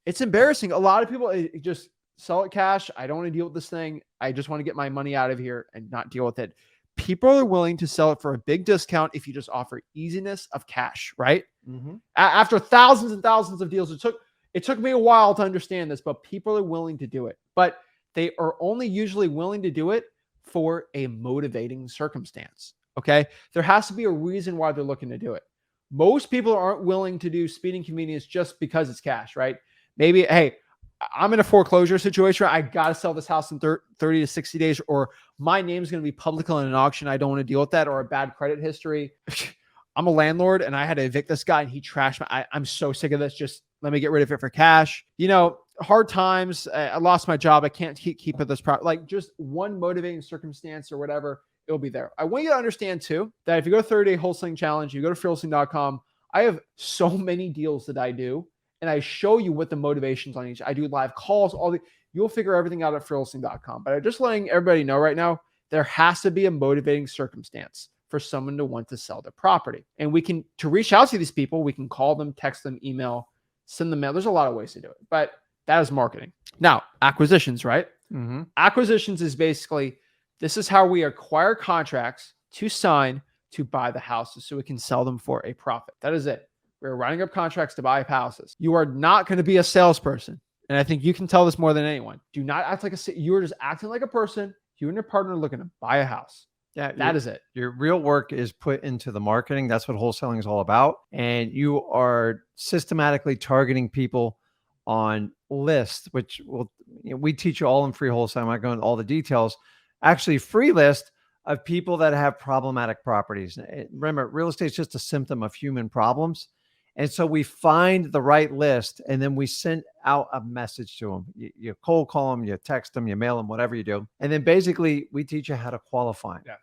It's embarrassing. A lot of people just sell it cash. I don't want to deal with this thing. I just want to get my money out of here and not deal with it. People are willing to sell it for a big discount if you just offer easiness of cash, right? Mm-hmm. After thousands and thousands of deals, it took me a while to understand this, but people are willing to do it. But they are only usually willing to do it for a motivating circumstance. Okay. There has to be a reason why they're looking to do it. Most people aren't willing to do speed and convenience just because it's cash, right? Maybe, hey, I'm in a foreclosure situation. I got to sell this house in 30 to 60 days, or my name is going to be public on an auction. I don't want to deal with that, or a bad credit history. I'm a landlord and I had to evict this guy and he trashed I'm so sick of this. Just let me get rid of it for cash. Hard times. I lost my job. I can't keep with this product. Like just one motivating circumstance or whatever, it'll be there. I want you to understand too, that if you go to 30-day wholesaling challenge, you go to freeholding.com, I have so many deals that I do. And I show you what the motivations on each. I do live calls, you'll figure everything out at freeholding.com. But I'm just letting everybody know right now, there has to be a motivating circumstance for someone to want to sell their property. And to reach out to these people, we can call them, text them, email, send them mail. There's a lot of ways to do it, but that is marketing. Now, acquisitions, right? Mm-hmm. Acquisitions is basically, this is how we acquire contracts to sign to buy the houses so we can sell them for a profit. That is it. We're writing up contracts to buy houses. You are not going to be a salesperson. And I think you can tell this more than anyone. Do not act like you're just acting like a person. You and your partner are looking to buy a house. Yeah, that is it. Your real work is put into the marketing. That's what wholesaling is all about. And you are systematically targeting people on lists, which we teach you all in free wholesaling. I'm not going into all the details. Actually, free list of people that have problematic properties. Remember, real estate is just a symptom of human problems. And so we find the right list and then we send out a message to them. You cold call them, you text them, you mail them, whatever you do. And then basically we teach you how to qualify them. Yeah.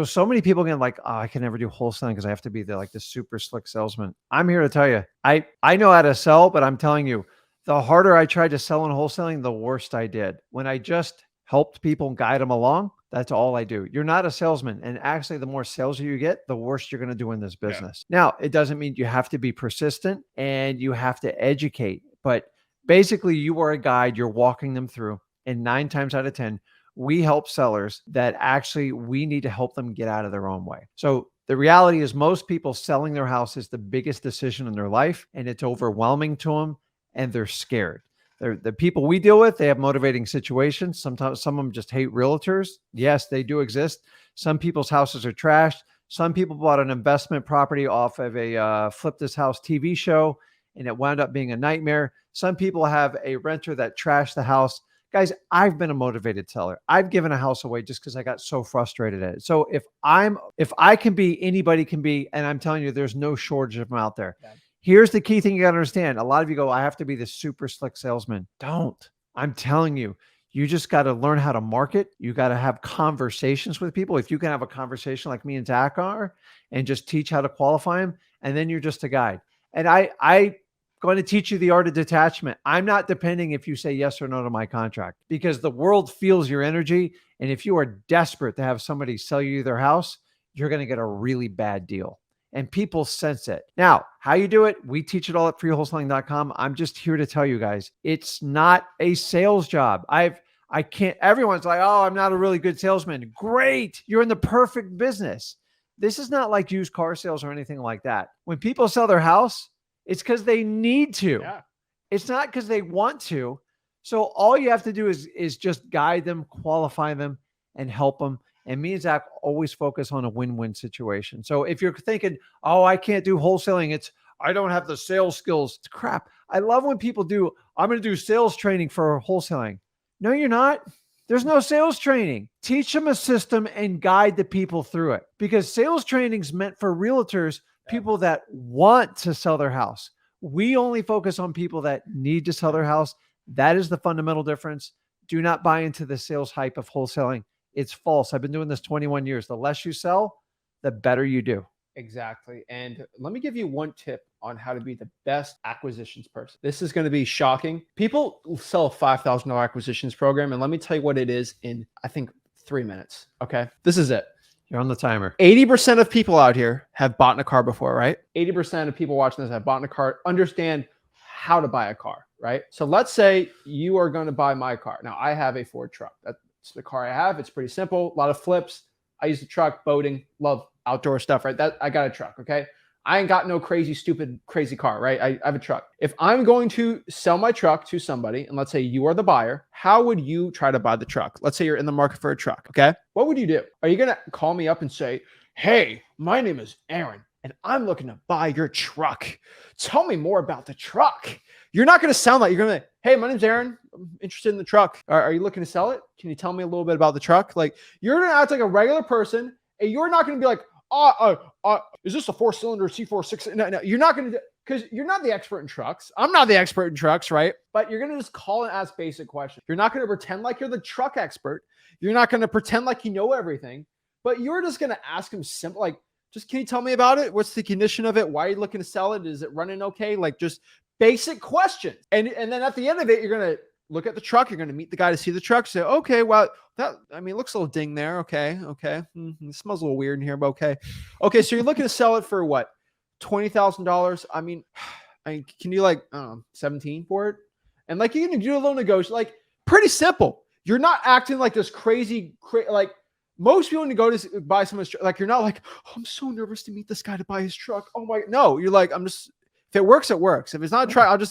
So many people get like, oh, I can never do wholesaling because I have to be the super slick salesman. I'm here to tell you, I know how to sell, but I'm telling you, the harder I tried to sell in wholesaling, the worse I did. When I just helped people and guide them along, that's all I do. You're not a salesman. And actually, the more sales you get, the worse you're going to do in this business. Yeah. Now, it doesn't mean you have to be persistent and you have to educate, but basically you are a guide, you're walking them through. And 9 times out of 10, we help sellers that actually we need to help them get out of their own way. So the reality is most people selling their house is the biggest decision in their life and it's overwhelming to them and they're scared. The people we deal with, they have motivating situations. Sometimes some of them just hate realtors. Yes, they do exist. Some people's houses are trashed. Some people bought an investment property off of a Flip This House TV show and it wound up being a nightmare. Some people have a renter that trashed the house. Guys, I've been a motivated seller. I've given a house away just because I got so frustrated at it. So if I can be, anybody can be, and I'm telling you, there's no shortage of them out there. Yeah. Here's the key thing you got to understand. A lot of you go, I have to be the super slick salesman. Don't. I'm telling you, you just got to learn how to market. You got to have conversations with people. If you can have a conversation like me and Zach are and just teach how to qualify them, and then you're just a guide. And I going to teach you the art of detachment. I'm not depending if you say yes or no to my contract because the world feels your energy. And if you are desperate to have somebody sell you their house, you're going to get a really bad deal. And people sense it. Now, how you do it, we teach it all at freeholding.com. I'm just here to tell you guys, it's not a sales job. Everyone's like, oh, I'm not a really good salesman. Great. You're in the perfect business. This is not like used car sales or anything like that. When people sell their house, it's because they need to. Yeah. It's not because they want to. So all you have to do is just guide them, qualify them, and help them. And me and Zach always focus on a win-win situation. So if you're thinking, oh, I can't do wholesaling, I don't have the sales skills. It's crap. I love when people I'm going to do sales training for wholesaling. No, you're not. There's no sales training. Teach them a system and guide the people through it. Because sales training is meant for realtors, people that want to sell their house. We only focus on people that need to sell their house. That is the fundamental difference. Do not buy into the sales hype of wholesaling. It's false. I've been doing this 21 years. The less you sell, the better you do. Exactly. And let me give you one tip on how to be the best acquisitions person. This is going to be shocking. People sell a $5,000 acquisitions program. And let me tell you what it is in, I think, 3 minutes. Okay. This is it. You're on the timer. 80% of people out here have bought in a car before, right? 80% of people watching this have bought in a car, understand how to buy a car, right? So let's say you are going to buy my car. Now, I have a Ford truck. That's the car I have. It's pretty simple. A lot of flips. I use the truck, boating, love outdoor stuff, right? I got a truck, okay? I ain't got no crazy, stupid, crazy car, right? I have a truck. If I'm going to sell my truck to somebody, and let's say you are the buyer, how would you try to buy the truck? Let's say you're in the market for a truck, okay? What would you do? Are you going to call me up and say, hey, my name is Aaron, and I'm looking to buy your truck. Tell me more about the truck. You're not going to sound like you're going to, hey, my name's Aaron. I'm interested in the truck. Are you looking to sell it? Can you tell me a little bit about the truck? Like, you're going to act like a regular person, and you're not going to be like, is this a 4-cylinder C46? No, you're not going to, because you're not the expert in trucks. I'm not the expert in trucks, right? But you're going to just call and ask basic questions. You're not going to pretend like you're the truck expert. You're not going to pretend like you know everything, but you're just going to ask them simple, like, just, can you tell me about it? What's the condition of it? Why are you looking to sell it? Is it running okay? Like, just basic questions. And then at the end of it, you're going to look at the truck. You're going to meet the guy to see the truck. Say, okay, well, it looks a little ding there. Okay. It smells a little weird in here, but okay. Okay, so you're looking to sell it for what? $20,000. I mean, can you like, 17 for it? And like, you can do a little negotiation, like pretty simple. You're not acting like this crazy, like most people when you go to buy someone's truck, like, you're not like, oh, I'm so nervous to meet this guy to buy his truck. Oh my, no, you're like, if it works, it works. If it's not a truck,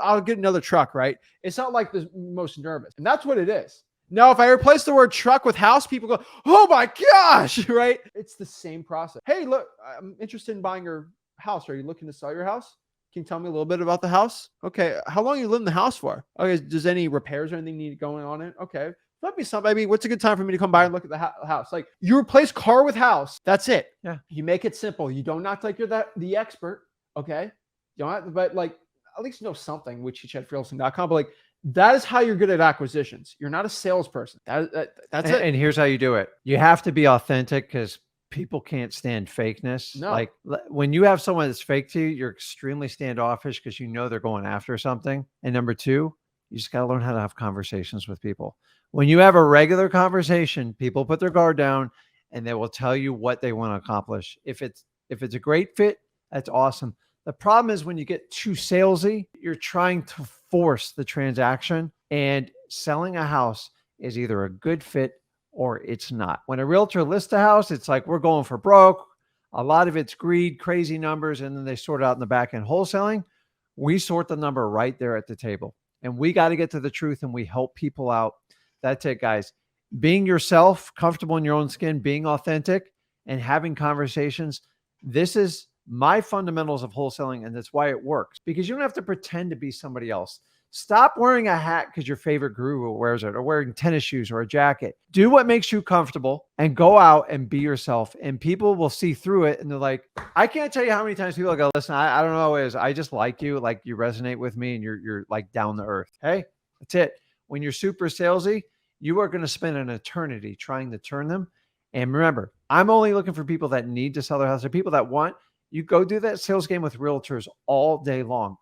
I'll get another truck, right? It's not like the most nervous. And that's what it is. Now, if I replace the word truck with house, people go, oh my gosh, right? It's the same process. Hey, look, I'm interested in buying your house. Are you looking to sell your house? Can you tell me a little bit about the house? Okay. How long you live in the house for? Okay. Does any repairs or anything need going on in it? Okay. Might be something. Maybe what's a good time for me to come by and look at the house? Like, you replace car with house. That's it. Yeah. You make it simple. You don't act like you're the expert. Okay. You don't have to, but like, at least know something, which you check freelancing.com. But like, that is how you're good at acquisitions. You're not a salesperson. That's it. And here's how you do it. You have to be authentic because people can't stand fakeness. No. Like when you have someone that's fake to you, you're extremely standoffish because you know they're going after something. And number two, you just got to learn how to have conversations with people. When you have a regular conversation, people put their guard down and they will tell you what they want to accomplish. If it's a great fit, that's awesome. The problem is when you get too salesy, you're trying to force the transaction, and selling a house is either a good fit or it's not. When a realtor lists a house, it's like, we're going for broke. A lot of it's greed, crazy numbers, and then they sort it out in the back end. Wholesaling, we sort the number right there at the table, and we got to get to the truth, and we help people out. That's it, guys. Being yourself, comfortable in your own skin, being authentic, and having conversations. This is my fundamentals of wholesaling, and that's why it works, because you don't have to pretend to be somebody else. Stop wearing a hat because your favorite guru wears it, or wearing tennis shoes or a jacket. Do what makes you comfortable and go out and be yourself, and people will see through it. And they're like, I can't tell you how many times people go, listen, I don't know, I just like you resonate with me, and you're like down to earth. Hey, that's it. When you're super salesy, you are going to spend an eternity trying to turn them. And remember, I'm only looking for people that need to sell their house. Or people that want. You go do that sales game with realtors all day long.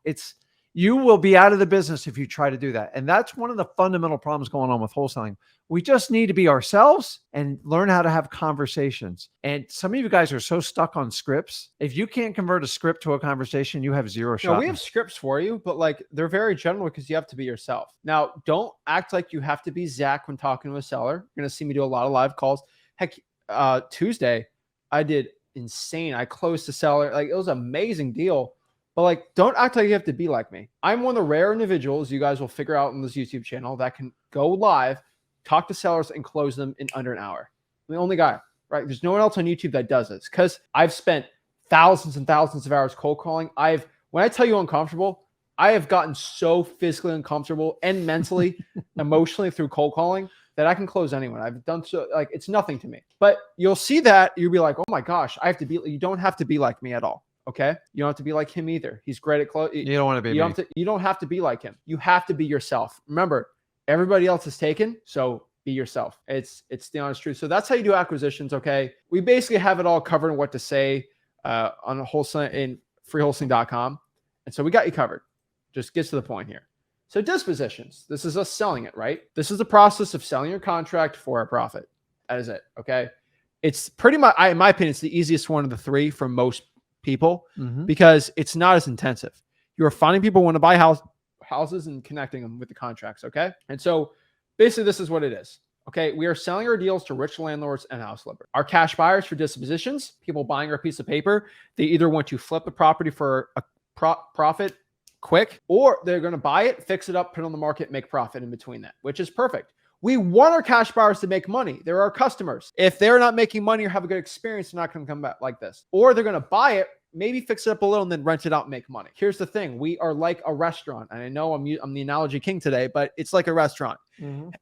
You will be out of the business if you try to do that. And that's one of the fundamental problems going on with wholesaling. We just need to be ourselves and learn how to have conversations. And some of you guys are so stuck on scripts. If you can't convert a script to a conversation, you have zero shot. No, we have scripts for you, but like, they're very general because you have to be yourself. Now, don't act like you have to be Zach when talking to a seller. You're going to see me do a lot of live calls. Heck, Tuesday, I did insane. I closed the seller. Like, it was an amazing deal. But like, don't act like you have to be like me. I'm one of the rare individuals you guys will figure out on this YouTube channel that can go live, talk to sellers, and close them in under an hour. I'm the only guy, right? There's no one else on YouTube that does this, because I've spent thousands and thousands of hours cold calling. When I tell you uncomfortable, I have gotten so physically uncomfortable and mentally, emotionally through cold calling that I can close anyone. I've done so, like, it's nothing to me. But you'll see that, you'll be like, oh my gosh, you don't have to be like me at all. Okay. You don't have to be like him either. He's great at close. You don't want to be me. You don't have to be like him. You have to be yourself. Remember, everybody else is taken. So be yourself. It's the honest truth. So that's how you do acquisitions. Okay. We basically have it all covered in what to say on wholesaling in freewholesaling.com. And so we got you covered. Just gets to the point here. So dispositions, this is us selling it, right? This is the process of selling your contract for a profit. That is it. Okay. It's pretty much, in my opinion, it's the easiest one of the three for most people, because it's not as intensive. You're finding people who want to buy houses and connecting them with the contracts. Okay. And so basically this is what it is. Okay. We are selling our deals to rich landlords and house flippers. Our cash buyers for dispositions, people buying our piece of paper. They either want to flip a property for a profit quick, or they're going to buy it, fix it up, put it on the market, make profit in between that, which is perfect. We want our cash buyers to make money. They're our customers. If they're not making money or have a good experience, they're not going to come back like this. Or they're going to buy it, maybe fix it up a little and then rent it out and make money. Here's the thing. We are like a restaurant. And I know I'm the analogy king today, but it's like a restaurant.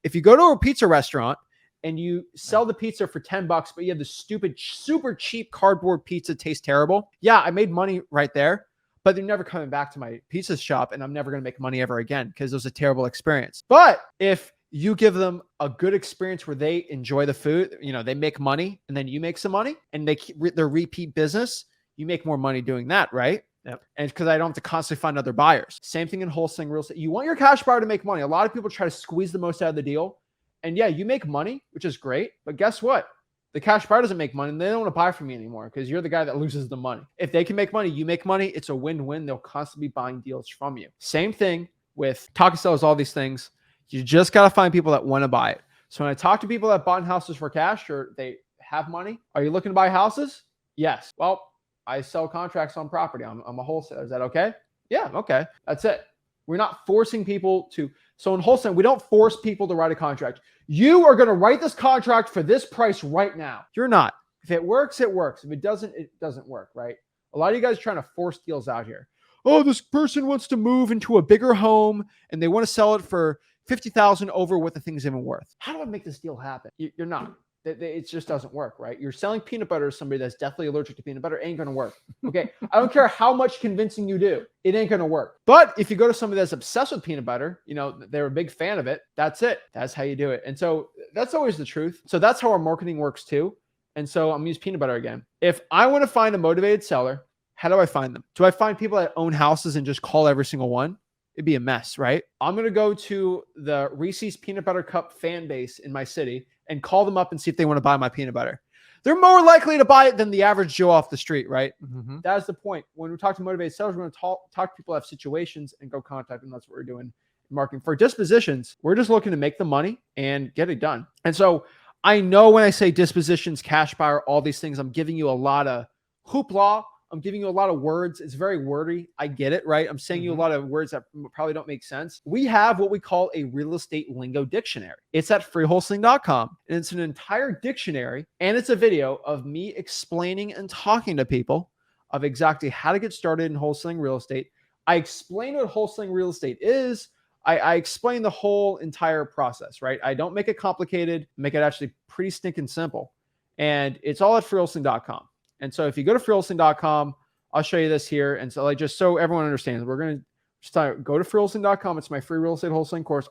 If you go to a pizza restaurant and you sell the pizza for $10, but you have the stupid, super cheap cardboard pizza, tastes terrible. Yeah, I made money right there, but they're never coming back to my pizza shop and I'm never going to make money ever again because it was a terrible experience. But if you give them a good experience where they enjoy the food, they make money and then you make some money and their repeat business, you make more money doing that, right? Yep. And because I don't have to constantly find other buyers. Same thing in wholesaling real estate. You want your cash buyer to make money. A lot of people try to squeeze the most out of the deal. And yeah, you make money, which is great. But guess what? The cash buyer doesn't make money and they don't want to buy from me anymore because you're the guy that loses the money. If they can make money, you make money. It's a win-win. They'll constantly be buying deals from you. Same thing with talking sales, all these things. You just got to find people that want to buy it. So when I talk to people that bought houses for cash or they have money, are you looking to buy houses? Yes. Well, I sell contracts on property. I'm a wholesaler. Is that okay? Yeah. Okay. That's it. We're not forcing people to. So in wholesaling, we don't force people to write a contract. You are going to write this contract for this price right now. You're not. If it works, it works. If it doesn't work, right? A lot of you guys are trying to force deals out here. Oh, this person wants to move into a bigger home and they want to sell it for $50,000 over what the thing's even worth. How do I make this deal happen? You're not. It just doesn't work, right? You're selling peanut butter to somebody that's definitely allergic to peanut butter. Ain't going to work. Okay. I don't care how much convincing you do. It ain't going to work. But if you go to somebody that's obsessed with peanut butter, they're a big fan of it. That's it. That's how you do it. And so that's always the truth. So that's how our marketing works too. And so I'm going to use peanut butter again. If I want to find a motivated seller, how do I find them? Do I find people that own houses and just call every single one? It'd be a mess, right? I'm going to go to the Reese's Peanut Butter Cup fan base in my city and call them up and see if they want to buy my peanut butter. They're more likely to buy it than the average Joe off the street, right? Mm-hmm. That's the point. When we talk to motivated sellers, we're going to talk to people that have situations and go contact them. That's what we're doing in marketing. For dispositions, we're just looking to make the money and get it done. And so I know when I say dispositions, cash buyer, all these things, I'm giving you a lot of hoopla. I'm giving you a lot of words. It's very wordy. I get it, right? I'm saying you a lot of words that probably don't make sense. We have what we call a real estate lingo dictionary. It's at freewholesaling.com. And it's an entire dictionary. And it's a video of me explaining and talking to people of exactly how to get started in wholesaling real estate. I explain what wholesaling real estate is. I explain the whole entire process, right? I don't make it complicated, make it actually pretty stinking simple. And it's all at freewholesaling.com. And so if you go to freewholesaling.com, I'll show you this here. And so just so everyone understands, we're going to just go to freewholesaling.com. It's my free real estate wholesaling course.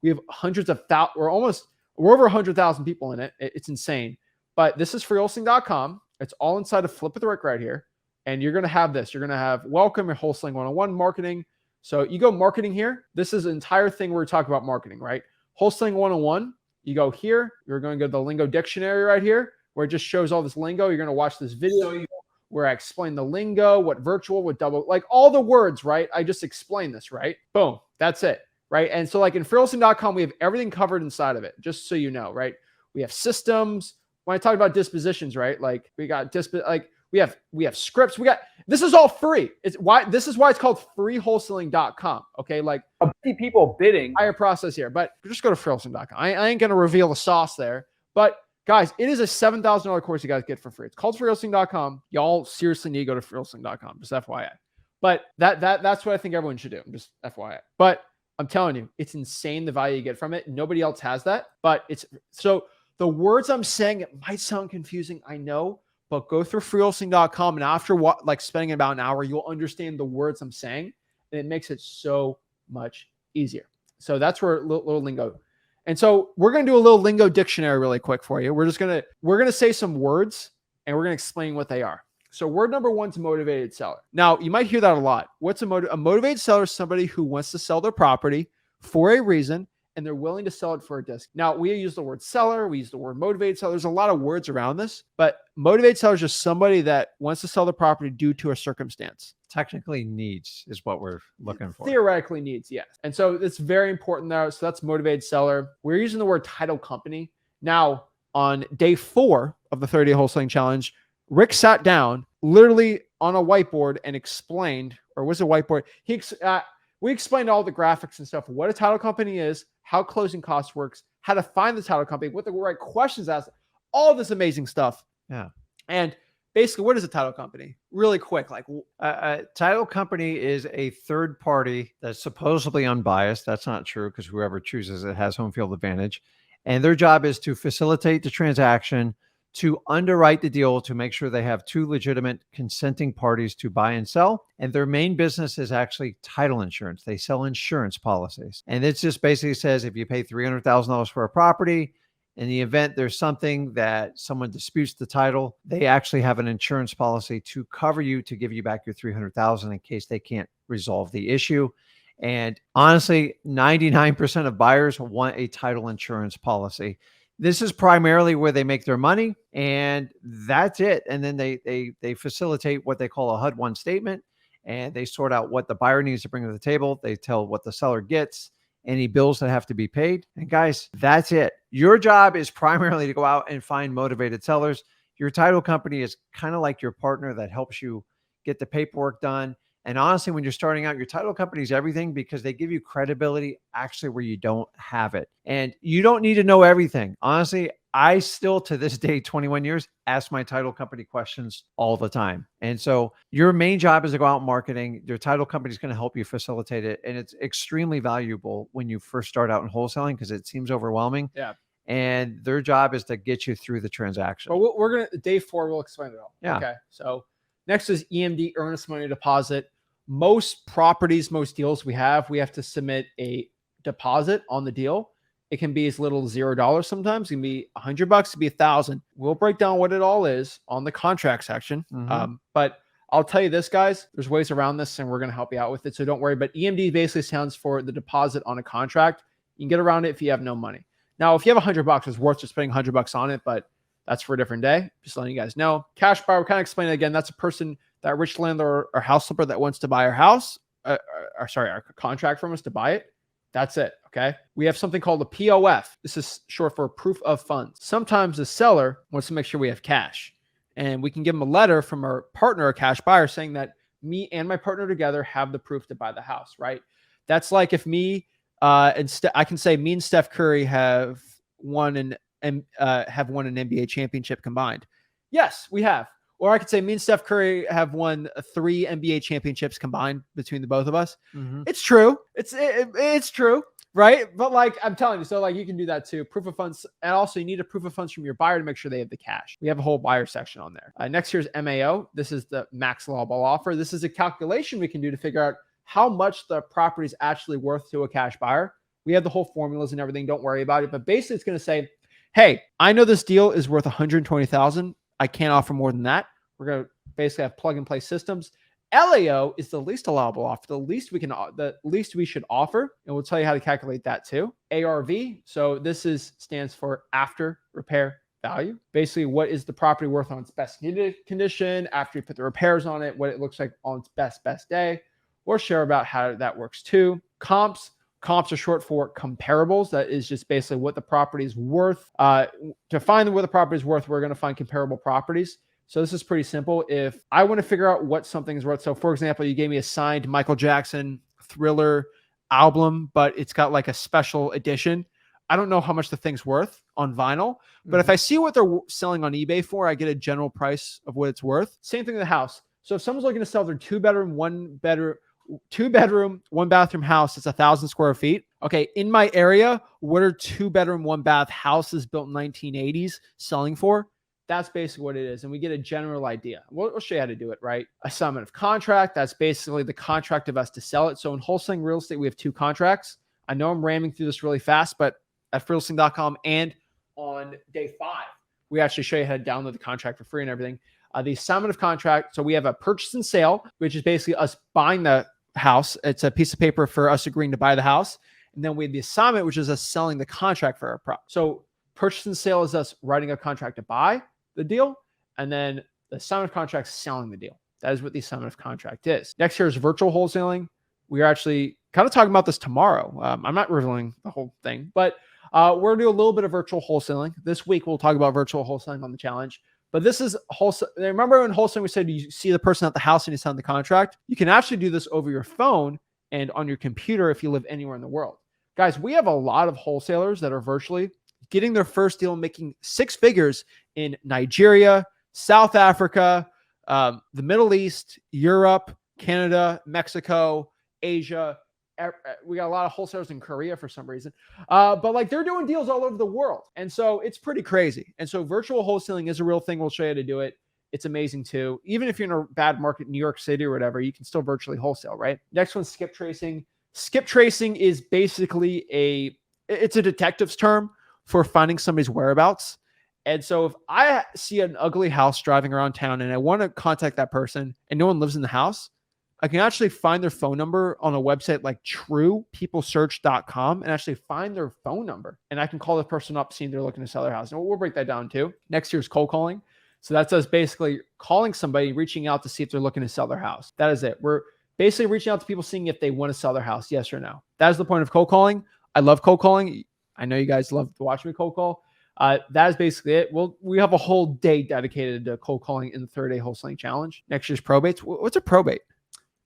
We have hundreds of thousands, we're over 100,000 people in it. It's insane. But this is freewholesaling.com. It's all inside of Flip with Rick right here. And you're going to have this. You're going to have welcome and wholesaling 101 marketing. So you go marketing here. This is an entire thing where we talk about marketing, right? Wholesaling 101. You go here. You're going to go to the lingo dictionary right here, where it just shows all this lingo. You're going to watch this video where I explain the lingo, what virtual, what double, like all the words, right? I just explain this, right? Boom. That's it, right? And so like in freewholesaling.com, we have everything covered inside of it, just so you know, right? We have systems. When I talk about dispositions, right? Like we got we have scripts. This is all free. This is why it's called freewholesaling.com. Okay. Like 50 people bidding. Higher process here, but just go to freewholesaling.com. I ain't going to reveal the sauce there, but guys, it is a $7,000 course you guys get for free. It's called freewholesaling.com. Y'all seriously need to go to freewholesaling.com. Just FYI. But that's what I think everyone should do. Just FYI. But I'm telling you, it's insane the value you get from it. Nobody else has that. But so the words I'm saying, it might sound confusing. I know, but go through freewholesaling.com and after spending about an hour, you'll understand the words I'm saying. And it makes it so much easier. So that's where little lingo. And so we're going to do a little lingo dictionary really quick for you. We're going to say some words and we're going to explain what they are. So word number 1 is motivated seller. Now you might hear that a lot. What's a motivated seller? Is somebody who wants to sell their property for a reason and they're willing to sell it for a discount. Now we use the word seller. We use the word motivated seller. There's a lot of words around this, but motivated seller is just somebody that wants to sell the property due to a circumstance. Technically needs is what we're looking for. Theoretically needs, yes. And so it's very important there. So that's motivated seller. We're using the word title company. Now on day 4 of the 30-day wholesaling challenge, Rick sat down literally on a whiteboard and explained, or was a whiteboard. We explained all the graphics and stuff, what a title company is, how closing costs works, how to find the title company, what the right questions asked, all this amazing stuff. Yeah. And basically, what is a title company? Really quick, like A title company is a third party that's supposedly unbiased. That's not true because whoever chooses it has home field advantage. And their job is to facilitate the transaction, to underwrite the deal, to make sure they have two legitimate consenting parties to buy and sell. And their main business is actually title insurance. They sell insurance policies. And it just basically says if you pay $300,000 for a property, in the event there's something that someone disputes the title, they actually have an insurance policy to cover you to give you back your $300,000 in case they can't resolve the issue. And honestly, 99% of buyers want a title insurance policy. This is primarily where they make their money, and that's it. And then they facilitate what they call a HUD-1 statement, and they sort out what the buyer needs to bring to the table. They tell what the seller gets, any bills that have to be paid. And guys, that's it. Your job is primarily to go out and find motivated sellers. Your title company is kind of like your partner that helps you get the paperwork done. And honestly, when you're starting out, your title company is everything because they give you credibility actually where you don't have it. And you don't need to know everything. Honestly, I still to this day, 21 years, ask my title company questions all the time. And so your main job is to go out marketing. Your title company is going to help you facilitate it. And it's extremely valuable when you first start out in wholesaling because it seems overwhelming. Yeah. And their job is to get you through the transaction. But we're going to, day 4, we'll explain it all. Yeah. Okay. So next is EMD, earnest money deposit. Most properties, most deals we have to submit a deposit on the deal. It can be as little as $0 sometimes. It can be $100, it can be $1,000. We'll break down what it all is on the contract section. But I'll tell you this, guys, there's ways around this and we're going to help you out with it. So don't worry. But EMD basically stands for the deposit on a contract. You can get around it if you have no money. Now, if you have $100, it's worth just putting $100 on it, but that's for a different day. Just letting you guys know. Cash buyer, we're kind of explaining it again. That's a person, that rich landlord or house flipper that wants to buy our house, our contract from us to buy it. That's it. Okay. We have something called a POF. This is short for proof of funds. Sometimes the seller wants to make sure we have cash, and we can give them a letter from our partner, a cash buyer, saying that me and my partner together have the proof to buy the house. Right. That's like if me I can say me and Steph Curry have won an NBA championship combined. Yes, we have. Or I could say me and Steph Curry have won 3 NBA championships combined between the both of us. It's true. It's true, right? But like I'm telling you, so like you can do that too. Proof of funds, and also you need a proof of funds from your buyer to make sure they have the cash. We have a whole buyer section on there. Next here's MAO. This is the max allowable offer. This is a calculation we can do to figure out how much the property is actually worth to a cash buyer. We have the whole formulas and everything. Don't worry about it. But basically, it's going to say, hey, I know this deal is worth $120,000. I can't offer more than that. We're going to basically have plug and play systems. LAO is the least allowable offer, the least we should offer, and we'll tell you how to calculate that too. ARV, so this stands for after repair value. Basically, what is the property worth on its best condition after you put the repairs on it, what it looks like on its best day. We'll share about how that works too. Comps are short for comparables. That is just basically what the property is worth. To find what the property is worth, we're going to find comparable properties. So this is pretty simple. If I want to figure out what something is worth, so for example, you gave me a signed Michael Jackson Thriller album, but it's got like a special edition. I don't know how much the thing's worth on vinyl, but if I see what they're selling on eBay for, I get a general price of what it's worth. Same thing with the house. So if someone's looking to sell their two bedroom, one bathroom house, it's 1,000 square feet. Okay. In my area, what are 2 bedroom, 1 bath houses built in 1980s selling for? That's basically what it is. And we get a general idea. We'll show you how to do it, right? Assignment of contract. That's basically the contract of us to sell it. So in wholesaling real estate, we have 2 contracts. I know I'm ramming through this really fast, but at freelisting.com and on day 5, we actually show you how to download the contract for free and everything. The assignment of contract. So we have a purchase and sale, which is basically us buying the house. It's a piece of paper for us agreeing to buy the house. And then we have the assignment, which is us selling the contract for our prop. So purchase and sale is us writing a contract to buy the deal. And then the assignment of contract is selling the deal. That is what the assignment of contract is. Next here is virtual wholesaling. We are actually kind of talking about this tomorrow. I'm not revealing the whole thing, but we're going to do a little bit of virtual wholesaling. This week, we'll talk about virtual wholesaling on the challenge. But this is wholesale. Remember in wholesaling, we said you see the person at the house and you sign the contract? You can actually do this over your phone and on your computer if you live anywhere in the world. Guys, we have a lot of wholesalers that are virtually getting their first deal, making 6 figures in Nigeria, South Africa, the Middle East, Europe, Canada, Mexico, Asia. We got a lot of wholesalers in Korea for some reason. But like they're doing deals all over the world. And so it's pretty crazy. And so virtual wholesaling is a real thing. We'll show you how to do it. It's amazing too. Even if you're in a bad market, New York City or whatever, you can still virtually wholesale, right? Next one, skip tracing. Skip tracing is basically it's a detective's term for finding somebody's whereabouts. And so if I see an ugly house driving around town and I want to contact that person and no one lives in the house, I can actually find their phone number on a website like truepeoplesearch.com and actually find their phone number. And I can call the person up, seeing they're looking to sell their house. And we'll break that down too. Next year is cold calling. So that's us basically calling somebody, reaching out to see if they're looking to sell their house. That is it. We're basically reaching out to people, seeing if they want to sell their house, yes or no. That is the point of cold calling. I love cold calling. I know you guys love to watch me cold call. That is basically it. We have a whole day dedicated to cold calling in the 30-day wholesaling challenge. Next year's probates. What's a probate?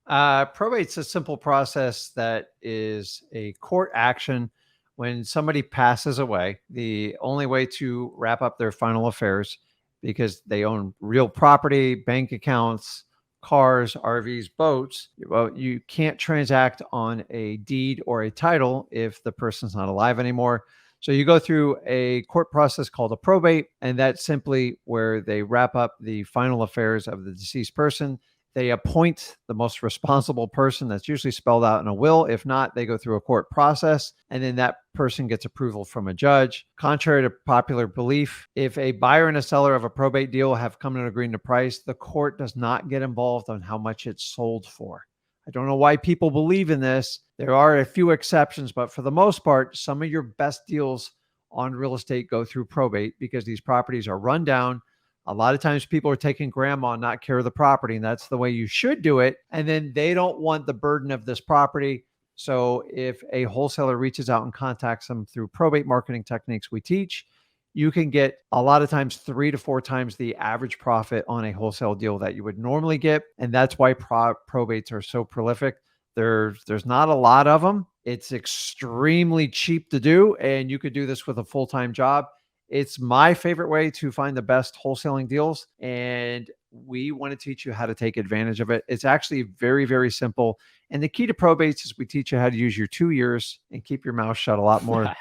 Probate's a simple process that is a court action when somebody passes away. The only way to wrap up their final affairs, because they own real property, bank accounts, cars, RVs, boats. Well, you can't transact on a deed or a title if the person's not alive anymore. So you go through a court process called a probate, and that's simply where they wrap up the final affairs of the deceased person. They appoint the most responsible person. That's usually spelled out in a will. If not, they go through a court process, and then that person gets approval from a judge. Contrary to popular belief, if a buyer and a seller of a probate deal have come to an agreement price, the court does not get involved on how much it's sold for. I don't know why people believe in this. There are a few exceptions, but for the most part, some of your best deals on real estate go through probate because these properties are run down. A lot of times people are taking grandma and not care of the property, and that's the way you should do it. And then they don't want the burden of this property. So if a wholesaler reaches out and contacts them through probate marketing techniques we teach, you can get a lot of times 3 to 4 times the average profit on a wholesale deal that you would normally get. And that's why probates are so prolific. There's not a lot of them. It's extremely cheap to do, and you could do this with a full-time job. It's my favorite way to find the best wholesaling deals, and we want to teach you how to take advantage of it. It's actually very, very simple. And the key to probates is we teach you how to use your 2 ears and keep your mouth shut a lot more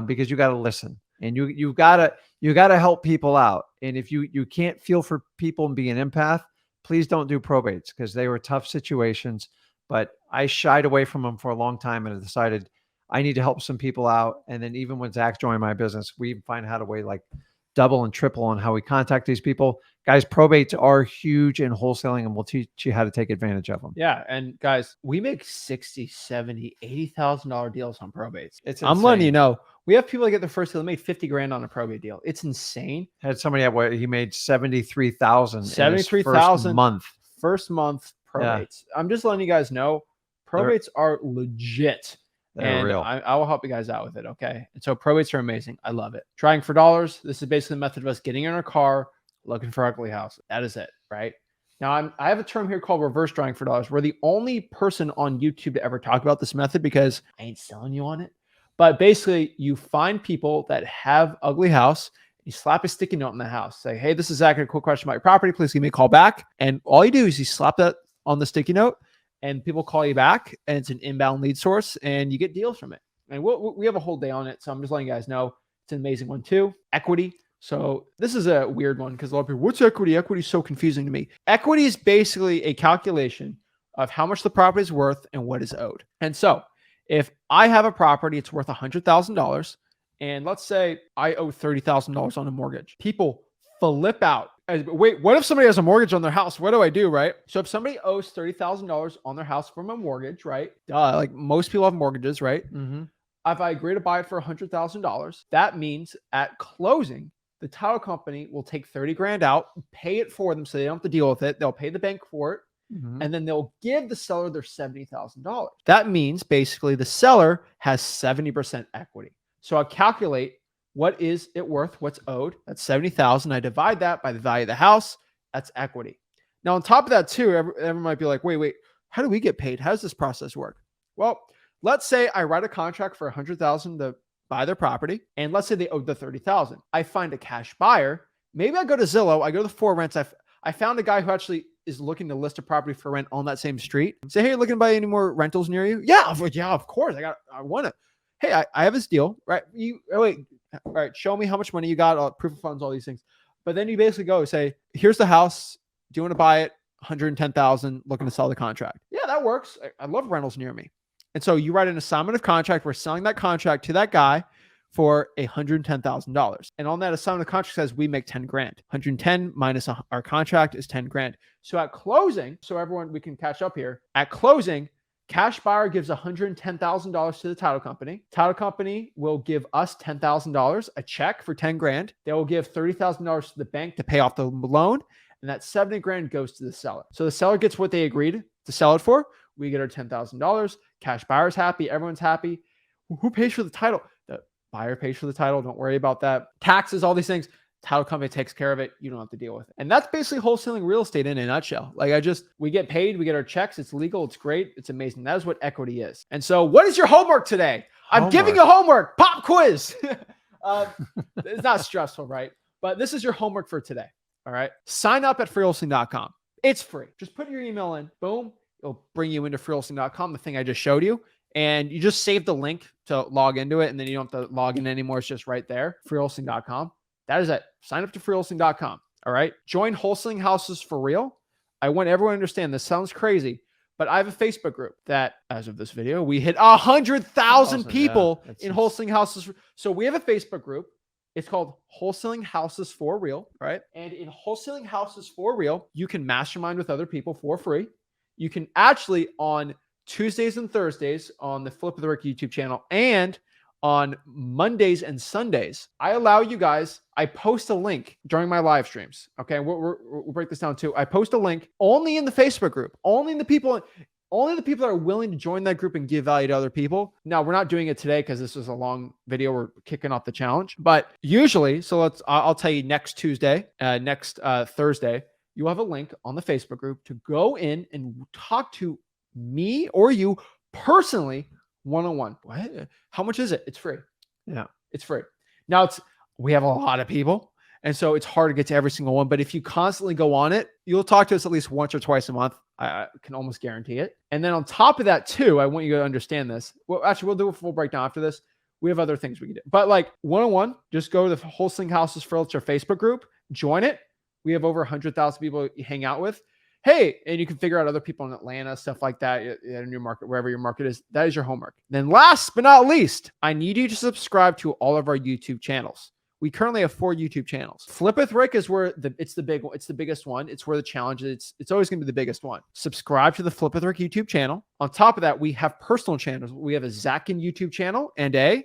because you got to listen, and you got to help people out. And if you can't feel for people and be an empath, please don't do probates because they were tough situations. But I shied away from them for a long time and I decided I need to help some people out. And then even when Zach joined my business, we find how to weigh like double and triple on how we contact these people. Guys, probates are huge in wholesaling, and we'll teach you how to take advantage of them. Yeah. And guys, we make $60,000, $70,000, $80,000 deals on probates. It's I'm letting you insane. know, we have people that get their first deal. They made 50 grand on a probate deal. It's insane. Had somebody at what he made 73,000 $73,000 month. First month probates. Yeah. I'm just letting you guys know, probates are legit. They're real. I will help you guys out with it. Okay. And so probates are amazing. I love it. Trying for dollars. This is basically the method of us getting in our car, looking for ugly house. That is it. Right now, I have a term here called reverse drawing for dollars. We're the only person on YouTube to ever talk about this method because I ain't selling you on it. But basically, you find people that have ugly house. You slap a sticky note in the house. Say, hey, this is Zach. A quick question about your property. Please give me a call back. And all you do is you slap that on the sticky note, and people call you back, and it's an inbound lead source, and you get deals from it. And we have a whole day on it, so I'm just letting you guys know it's an amazing one too. Equity. So this is a weird one because a lot of people, what's equity? Equity is so confusing to me. Equity is basically a calculation of how much the property is worth and what is owed. And so if I have a property, it's worth $100,000, and let's say I owe $30,000 on a mortgage. People flip out. Wait, what if somebody has a mortgage on their house? What do I do, right? So if somebody owes $30,000 on their house from a mortgage, right? Like most people have mortgages, right? Mm-hmm. If I agree to buy it for $100,000, that means at closing, the title company will take 30 grand out, pay it for them so they don't have to deal with it. They'll pay the bank for it. Mm-hmm. And then they'll give the seller their $70,000. That means basically the seller has 70% equity. So I'll calculate what is it worth, what's owed. That's 70,000. I divide that by the value of the house. That's equity. Now, on top of that too, everyone might be like, wait, how do we get paid? How does this process work? Well, let's say I write a contract for $100,000 to buy their property. And let's say they owed the $30,000. I find a cash buyer Maybe I go to Zillow, I go to the For Rents. I found a guy who actually is looking to list a property for rent on that same street. Say, hey, looking to buy any more rentals near you? Yeah, yeah, of course. I want to. Hey, I have this deal, right? Wait, all right, show me how much money you got, proof of funds, all these things. But then you basically go say, here's the house. Do you want to buy it? 110,000, looking to sell the contract. Yeah, that works. I love rentals near me. And so you write an assignment of contract. We're selling that contract to that guy for $110,000. And on that assignment of contract says we make 10 grand. 110 minus our contract is 10 grand. So at closing, so everyone, we can catch up here. At closing, cash buyer gives $110,000 to the title company. Title company will give us $10,000, a check for 10 grand. They will give $30,000 to the bank to pay off the loan. And that 70 grand goes to the seller. So the seller gets what they agreed to sell it for. We get our $10,000. Cash buyer's happy. Everyone's happy. Who pays for the title? The buyer pays for the title. Don't worry about that. Taxes, all these things. Title company takes care of it. You don't have to deal with it. And that's basically wholesaling real estate in a nutshell. Like we get paid, we get our checks. It's legal. It's great. It's amazing. That is what equity is. And so what is your homework today? I'm giving you homework. Pop quiz. It's not stressful, right? But this is your homework for today. All right. Sign up at freewholesaling.com. It's free. Just put your email in. Boom. It'll bring you into freewholesaling.com, the thing I just showed you. And you just save the link to log into it. And then you don't have to log in anymore. It's just right there. freewholesaling.com. That is it. Sign up to freewholesaling.com. All right. Join Wholesaling Houses for Real. I want everyone to understand this sounds crazy, but I have a Facebook group that, as of this video, we hit 100,000 people in Wholesaling Houses. So we have a Facebook group. It's called Wholesaling Houses for Real, right? And in Wholesaling Houses for Real, you can mastermind with other people for free. You can actually, on Tuesdays and Thursdays on the Flip of the Rick YouTube channel, and on Mondays and Sundays, I allow you guys, I post a link during my live streams. Okay, we'll break this down too. I post a link only in the Facebook group, only the people that are willing to join that group and give value to other people. Now, we're not doing it today because this is a long video. We're kicking off the challenge. But usually, so I'll tell you next Tuesday, next Thursday, you have a link on the Facebook group to go in and talk to me or you personally one-on-one. What? How much is it? It's free. Yeah, it's free. Now we have a lot of people. And so it's hard to get to every single one. But if you constantly go on it, you'll talk to us at least once or twice a month. I can almost guarantee it. And then on top of that too, I want you to understand this. Well, actually, we'll do a full breakdown after this. We have other things we can do. But like one-on-one, just go to the Wholesaling Houses for Realtor Facebook group, join it. We have over 100,000 people you hang out with. Hey, and you can figure out other people in Atlanta, stuff like that, in your market, wherever your market is. That is your homework. Then last but not least, I need you to subscribe to all of our YouTube channels. We currently have 4 YouTube channels. Flip with Rick is where it's the big one. It's the biggest one. It's where the challenge is. It's always going to be the biggest one. Subscribe to the Flip with Rick YouTube channel. On top of that, we have personal channels. We have a Zackin YouTube channel and a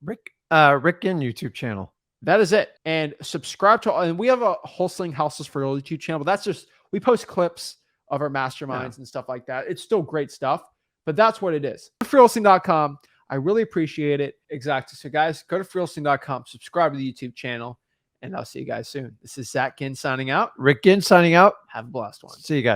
Rickin YouTube channel. That is it. And subscribe to, and we have a Wholesaling Houses for Real YouTube channel. But that's just, we post clips of our masterminds and stuff like that. It's still great stuff, but that's what it is. freewholesaling.com. I really appreciate it. Exactly. So guys, go to freewholesaling.com, subscribe to the YouTube channel, and I'll see you guys soon. This is Zach Ginn signing out. Rick Ginn signing out. Have a blessed one. See you guys.